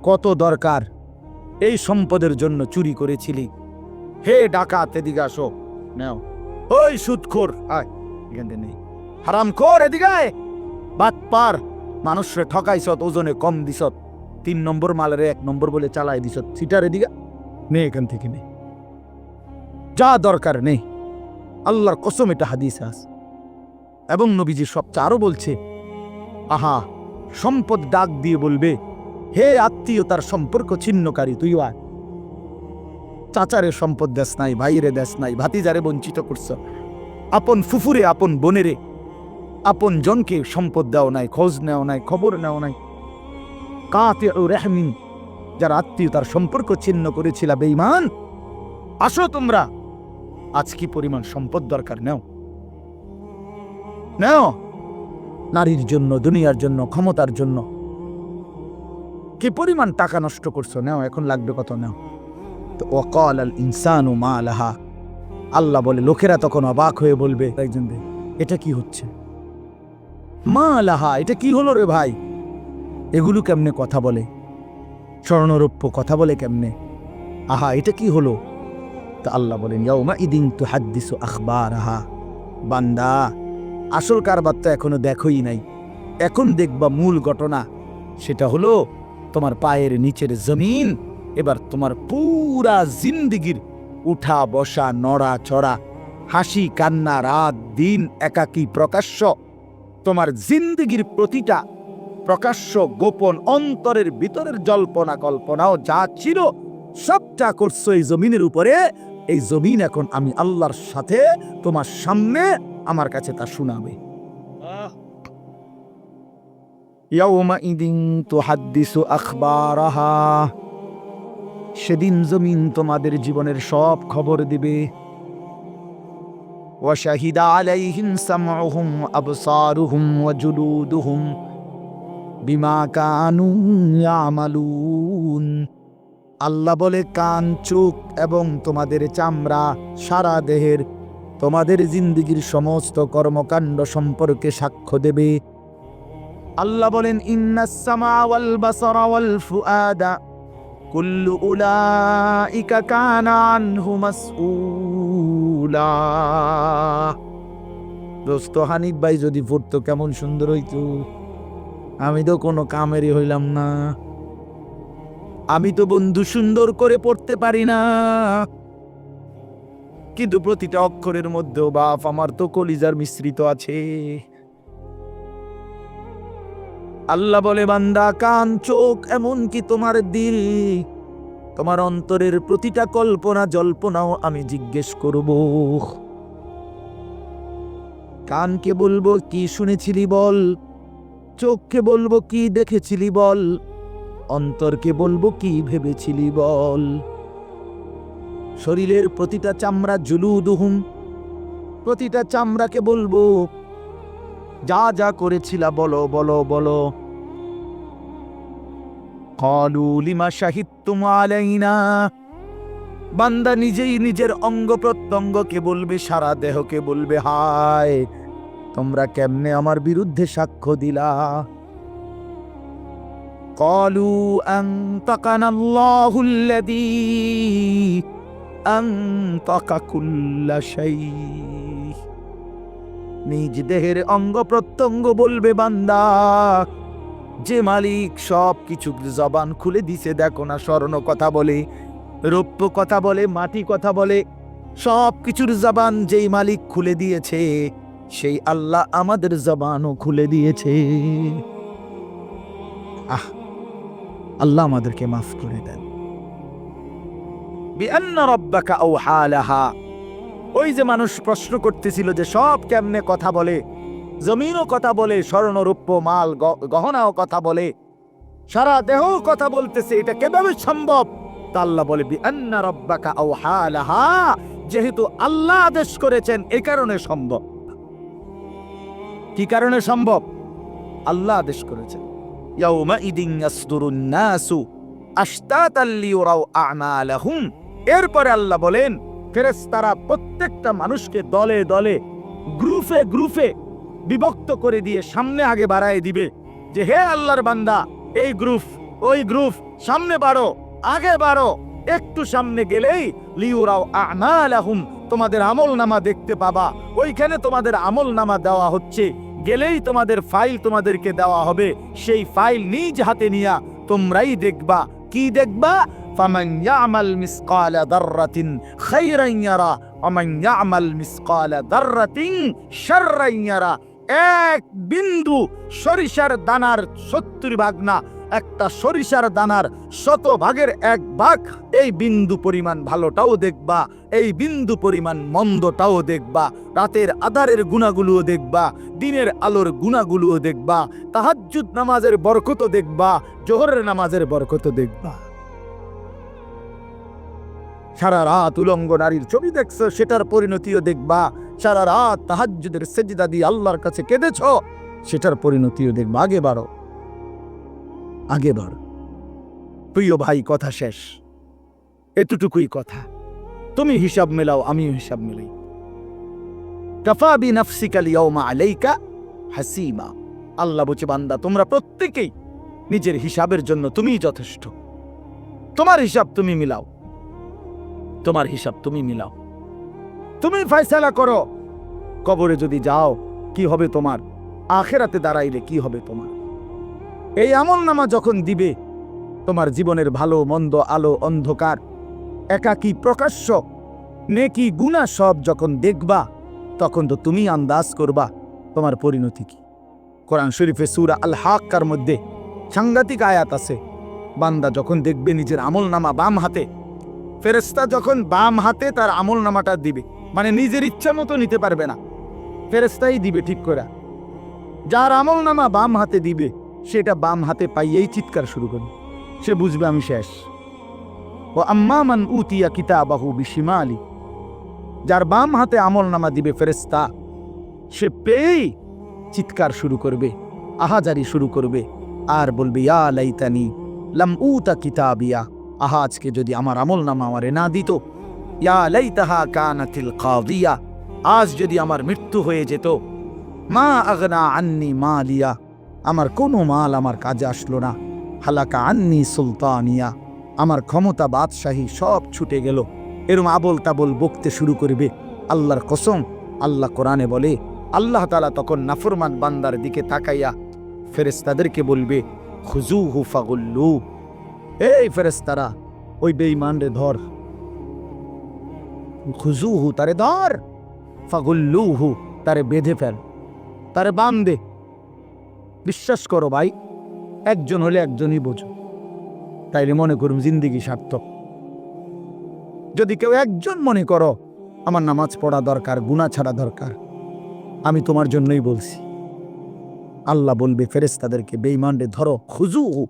কত দরকার এই সম্পদের জন্য চুরি করেছিলি, হে ডাকাত এদিকে আসো, নাও। ওই সুদখোর, আয় এখান থেকে নেই। হারামখোর, এদিকে আয়। বাটপার, মানুষরে ঠকাইছত, ওজনে কম দিছত, 3 নম্বর মালের 1 নম্বর বলে চালাই দিছত, সিটার এদিকে নে, এখান থেকে নেই, যা দরকার নেই। আল্লাহর কসম, এটা হাদিসে আছে। এবং নবীজি সবচেয়ে আরো বলছে, আহা, সম্পদ ডাক দিয়ে বলবে, হে আত্মীয়তার সম্পর্ক ছিন্নকারী, তুই আয়। চাচারে সম্পদ দেশ নাই, ভাইরে দেশ নাই, ভাতিজারে বঞ্চিত করছ, আপন ফুফুরে, আপন বোনেরে, আপন জনকে সম্পদ দেও নাই, খোঁজ নেও নাই, খবর নেও নাই। কাতিউ রাহমিন, যারা আত্মীয়তার সম্পর্ক ছিন্ন করেছিল, বেঈমান, আসো তোমরা, আজ কি পরিমাণ সম্পদ দরকার, নেও নেও। নারীর জন্য, দুনিয়ার জন্য, ক্ষমতার জন্য কি পরিমাণ টাকা নষ্ট করছো, নেও, এখন লাগবে কত, নেও। তো ওয়াকাল আল ইনসানু মা লাহা, আল্লাহ বলে, লোকেরা তখন অবাক হয়ে বলবে, একজন, এটা কি হচ্ছে? মা লাহা, এটা কি হলো রে ভাই? এগুলো কেমনে কথা বলে? স্বর্ণরৌপ্য কথা বলে কেমনে? আহা, এটা কি হলো? তা আল্লাহ বলেন, ইয়াউমা ইদিন তুহাদ্দিসু আখবারাহা, বান্দা, আসল কারবার তো এখনো দেখোই নাই। এখন দেখবা মূল ঘটনা, সেটা হলো তোমার পায়ের নিচের জমিন এবার তোমার পুরা জিন্দিগির উঠা বসা নড়া চড়া, হাসি কান্না, রাত দিন, একাকী প্রকাশ্য, তোমার জিন্দিগির প্রতিটা প্রকাশ্য গোপন অন্তরের ভিতরের জল্পনা কল্পনাও যা ছিল সবটা করছো এই জমিনের উপরে। এই জমিন এখন আমি আল্লাহর সাথে তোমার সামনে আমার কাছে তা শোনাবে। ইয়াউমাইদিন তুহাদ্দিসু আখবারাহা, সেদিন জমিন তোমাদের জীবনের সব খবর দিবে। ওয়া শাহিদা আলাইহিম সামউহুম আবসারুহুম ওয়া জুলুদুহুম বিমা কানু ইয়ামালুন। আল্লাহ বলে, কান, চোখ এবং তোমাদের চামড়া, সারা দেহের তোমাদের জিন্দেগির সমস্ত কর্মকাণ্ড সম্পর্কে সাক্ষ্য দেবে। আল্লাহ বলেন, ইন্নাস সামা ওয়াল বাসারা ওয়াল ফুআদা কুল্লু উলাইকা কানা আনহু মাসউলা। দোস্ত হানিফ ভাই যদি পড়তো কেমন সুন্দর হইতো। আমি তো কোনো কামেরই হইলাম না। আমি তো বন্ধু সুন্দর করে পড়তে পারি না, কিন্তু প্রতিটা অক্ষরের মধ্যেও বাপ আমার তো কলিজার মিশ্রিত আছে। আল্লাহ বলে, বান্দা, কান, চোখ, এমনকি তোমার দিল, তোমার অন্তরের প্রতিটা কল্পনা জল্পনাও আমি জিজ্ঞেস করব। কানকে বলবো কি শুনেছিলি বল, চোখকে বলবো কি দেখেছিলি বল, অন্তরকে বলবো কি ভেবেছিলি বল। শরীরের প্রতিটা চামড়া, জুলুদুহুম, প্রতিটা চামড়াকে বলবো যা যা করেছিলা বলো বলো বলো। ক্বালু লিমা শাহিদতুম আলাইনা, বান্দা নিজেই নিজের অঙ্গ প্রত্যঙ্গকে বলবে, সারা দেহকে বলবে, হায় তোমরা কেমনে আমার বিরুদ্ধে সাক্ষ্য দিলা। ক্বালু আনতাকানাল্লাহুল্লাযী আনতাকা কুল্লা শাই। নিজ দেহের অঙ্গ প্রত্যঙ্গ বলবে, বান্দা, যে মালিক সব কিছু জবান খুলে দিছে, দেখো না স্বর্ণ কথা বলে, রৌপ্য কথা বলে, মাটি কথা বলে, সব কিছুর জবান যেই মালিক খুলে দিয়েছে, সেই আল্লাহ আমাদের জবানও খুলে দিয়েছে। আল্লাহ আমাদেরকে মাফ করে দেন। বিআন্না রাব্বাকা আওহা লাহা, ওই যে মানুষ প্রশ্ন করতেছিল যে সব কেমনে কথা বলে, জমিনও কথা বলে, স্বর্ণ রৌপ্য মাল গহনাও কথা বলে, সারা দেহ কথা বলতেছে, এটা কিভাবে সম্ভব? তা আল্লাহ বলে, বিআন্না রাব্বাকা আওহা লাহা, যেহেতু আল্লাহ আদেশ করেছেন এই কারণে সম্ভব। কি কারণে সম্ভব? আল্লাহ আদেশ করেছেন। ইয়াউমাইদিন ইয়াসদুরুন নাসু আশতাতাল লিয়ুরাউ আমালাহুম। এরপরে আল্লাহ বলেন, ফেরেশতারা প্রত্যেকটা মানুষকে দলে দলে, গ্রুপে গ্রুপে বিভক্ত করে দিয়ে সামনে আগে বাড়ায় দিবে যে, হে আল্লাহর বান্দা, এই গ্রুপ ওই গ্রুপ, সামনে বাড়ো, আগে বাড়ো। একটু সামনে গেলেই লিয়ুরাউ আমালাহুম, তোমাদের আমলনামা দেখতে পাবা। ওইখানে তোমাদের আমলনামা দেওয়া হচ্ছে, গেলেই তোমাদের ফাইল তোমাদেরকে দেওয়া হবে। সেই ফাইল নিজ হাতে নিয়া তোমরাই দেখবা। কি দেখবা? ফামান ইয়ামাল মিসকালা দাররাতিন খায়রান ইয়ারা ওয়া মান ইয়ামাল মিসকালা দাররাতিন শাররান ইয়ারা। এক বিন্দু সরিষার দানার 70 ভাগ না, একটা সরিষার দানার 100 ভাগের 1 ভাগ, এই বিন্দু পরিমাণ ভালোটাও দেখবা, এই বিন্দু পরিমাণ মন্দটাও দেখবা। রাতের আধারের গুণাগুলোও দেখবা, দিনের আলোর গুণাগুলোও দেখবা, তাহাজ্জুদ নামাজের বরকতও দেখবা, জোহরের নামাজের বরকতও দেখবা। সারা রাত উলঙ্গ নারীর ছবি দেখছো, সেটার পরিণতিও দেখবা। সারা রাত তাহাজ্জুদের সেজদা দিয়ে আল্লাহর কাছে কেঁদেছ, সেটার পরিণতিও দেখবা। আগে বাড়ো, আগে বাড়ো। প্রিয় ভাই, কথা শেষ, এতটুকুই কথা। তুমি হিসাব মেলাও, আমিও হিসাব মেলাই। কাফা বিনাফসিকা লিয়াউমা আলাইকা হাসিবা। আল্লাহ বলছে, বান্দা, তোমরা প্রত্যেকেই নিজের হিসাবের জন্য তুমিই যথেষ্ট। তোমার হিসাব তুমি মিলাও, তোমার হিসাব তুমি মিলাও, তুমি ফয়সালা করো। কবরে যদি যাও কি হবে তোমার, আখেরাতে দাঁড়াইলে কি হবে তোমার। এই আমলনামা যখন দিবে, তোমার জীবনের ভালো মন্দ, আলো অন্ধকার, একাকী প্রকাশ্য, নেকি গুনাহ সব যখন দেখবা, তখন তো তুমি আন্দাজ করবা তোমার পরিণতি কি। কোরআন শরীফে সূরা আল হাক্কার মধ্যে সাংঘাতিক আয়াত আছে। বান্দা যখন দেখবে নিজের আমলনামা বাম হাতে, ফেরেশতা যখন বাম হাতে তার আমলনামাটা দিবে, মানে নিজের ইচ্ছা মতো নিতে পারবে না, ফেরেশতাই দিবে ঠিক করে। যার আমলনামা বাম হাতে দিবে সেটা বাম হাতে পাইয়েই চিৎকার শুরু করবে, সে বুঝবে আমি শেষ। ও আম্মা মান উতিয়া কিতাবাহু বিশিমালি, যার বাম হাতে আমলনামা দিবে ফেরেশতা, সে পেয়েই চিৎকার শুরু করবে, আহাজারি শুরু করবে, আর বলবে ইয়া লাইতানি লাম উতা কিতাবিয়া, আহা আজকে যদি আমার আমলনামা আমারে না দিত, ইয়া লাইতাহা কানাতিল কাদিয়া, আজ যদি আমার মৃত্যু হয়ে যেত, মা আগনা আন্নি মালিয়া, আমার কোনো মাল আমার কাজে আসলো না, হালাকা আন্নি সুলতানিয়া, আমার ক্ষমতা বাদশাহী সব ছুটে গেল। এরম আবল তাবল বকতে শুরু করবে। আল্লাহর কসম, আল্লাহ কোরআনে বলে, আল্লাহ তাআলা তখন নাফরমান বান্দার দিকে তাকাইয়া ফেরেশতাদেরকে বলবে, খুজুহু ফাগুল্লু, এই ফেরেশতারা ওই বেঈমান রে ধর, খুজুহু তারে ধর, ফাগুল্লুহু তারে বেঁধে ফেল, তারে বাঁধে। বিশ্বাস করো ভাই, একজন হলে একজনই বোঝো, তাইলে মনে করুন জিন্দিগি সার্থক। যদি কেউ একজন মনে করো আমার নামাজ পড়া দরকার, গুনাহ ছাড়া দরকার, আমি তোমার জন্যই বলছি। আল্লাহ বলবে ফেরেশতাদেরকে, বেঈমান রে ধরো, খুজুহু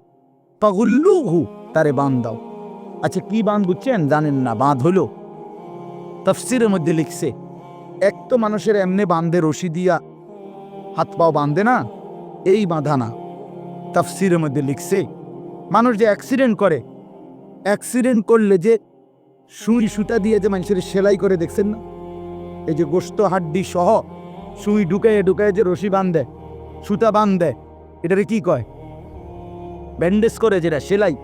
ফাগুল্লুহু তারে বাঁধ দাও। আচ্ছা কি বাঁধ বুঝছেন, জানেন না? বাঁধ হলো, তাফসীরের মধ্যে লিখছে, এক তো মানুষের এমনি বাঁধে রশি দিয়া হাত পাও বাঁধে না, এই বাঁধা না। তাফসীরের মধ্যে লিখছে, মানুষ যে অ্যাক্সিডেন্ট করে, অ্যাক্সিডেন্ট করলে যে সুই সুতা দিয়ে যে মানুষের সেলাই করে, দেখছেন না? এই যে গোশত হাড্ডি সহ সুই ঢুকায় ঢুকায় যে রশি বাঁধে, সুতা বাঁধে, এটারে কি কয়? ব্যান্ডেজ করে, যেটা সেলাই।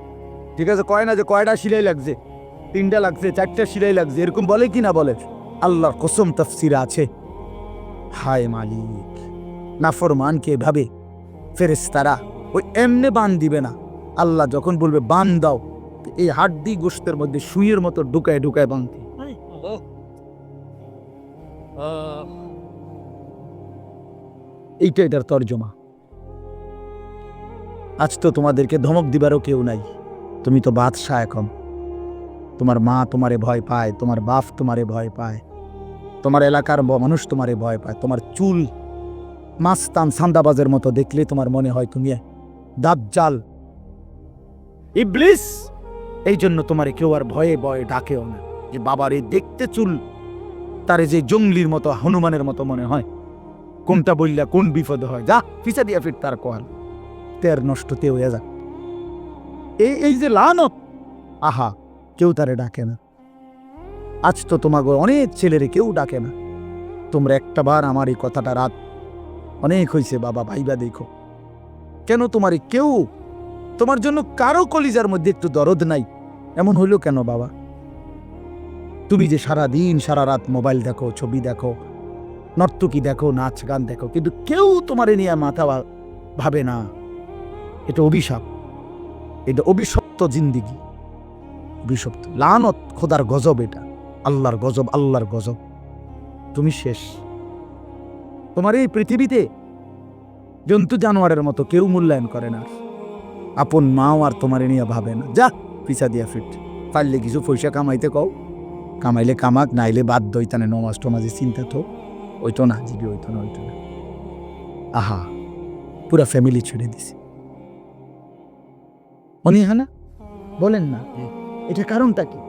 ঠিক আছে, কয় না যে কয়টা সেলাই লাগছে, 3টা লাগছে, 4টা সেলাই লাগছে, এরকম বলে কি না বলে? আল্লাহর কসম তাফসীরে আছে। হায় মালিক, নাফরমানকে এভাবে ফেরেশতারা ওই এমনে বান দিবে না। আল্লাহ যখন বলবে বান দাও, এই হাড্ডি গোশতের মধ্যে সুইয়ের মতো ঢুকায় ঢুকায় বাঁধে। এইটা এটার তর্জমা। আজ তো তোমাদেরকে ধমক দিবারও কেউ নাই, তুমি তো বাদশাহ এখন। তোমার মা তোমারে ভয় পায়, তোমার বাপ তোমারে ভয় পায়, তোমার এলাকার মানুষ তোমারে ভয় পায়, তোমার চুল মাস্তান সান্দাবাজের মতো দেখলে তোমার মনে হয় তুমি দাজ্জাল, ইবলিস। এই জন্য তোমারে কেউ আর ভয়ে ভয়ে ডাকেও না, যে বাবারে দেখতে চুল তারে যে জঙ্গলির মতো, হনুমানের মতো মনে হয়। কোনটা বললা কোন বিপদ হয়, যা পিছা দিয়া ফির তার কোয়াল তের নষ্ট তে হয়ে যাক। এই যে লানত, আহা কেউ তারে ডাকে না। আজ তো তোমাকে অনেক ছেলেরে কেউ ডাকে না। তোমরা একটা বার আমার এই কথাটা রাত অনেক হয়েছে বাবা, ভাইবা দেখো, কেন তোমারে কেউ, তোমার জন্য কারো কলিজার মধ্যে একটু দরদ নাই? এমন হইল কেন বাবা? তুমি যে সারা দিন সারা রাত মোবাইল দেখো, ছবি দেখো, নর্তকী দেখো, নাচ গান দেখো, কিন্তু কেউ তোমারে নিয়ে মাথা ভাবে না। এটা অভিশাপ, এটা অভিশপ্ত জিন্দিগি, অভিশপ্ত লানত, খোদার গজব, এটা আল্লাহর গজব, আল্লাহর গজব। তুমি শেষ। তোমার এই পৃথিবীতে জন্তু জানোয়ারের মতো কেউ মূল্যায়ন করে না। আপন মাও আর তোমারে নিয়ে ভাবে না। যা পিছা দিয়া ফিট, পারলে কিছু পয়সা কামাইতে কও, কামাইলে কামাক, নাইলে বাদ দইতানে নমাজ টমাজে চিন্তা তো ওইতো না, জিবি ওইতো না, ওইতো না। আহা, পুরা ফ্যামিলি ছেড়ে দিছি। উনি হ্যাঁ বলেন না, এটা কারণটা কি?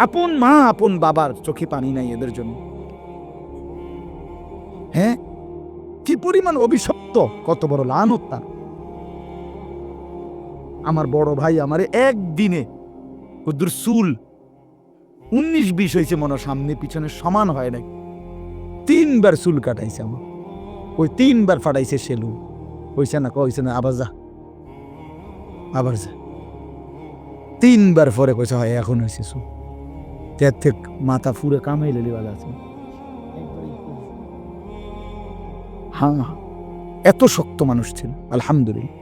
আপন মা আপন বাবার চোখে পানি নাই এদের জন্য। হ্যাঁ, কি পরিমাণ অভিশপ্ত, কত বড় লানত তার। আমার বড় ভাই আমারে একদিনে ওদের চুল 19-20 হয়েছে মনে, সামনে পিছনে সমান হয় নাই, 3বার চুল কাটাইছে আমার। ওই 3বার ফাটাইছে সেলু, হইছে না কইছে না, আবার যা আবার যা। 3বার পরে কইছে হয় এখন হয়েছে চুল। মাথা ফুরে কামাই লেলিওয়ালা আছে। হ্যাঁ, এত শক্ত মানুষ ছিল আলহামদুলিল্লাহ।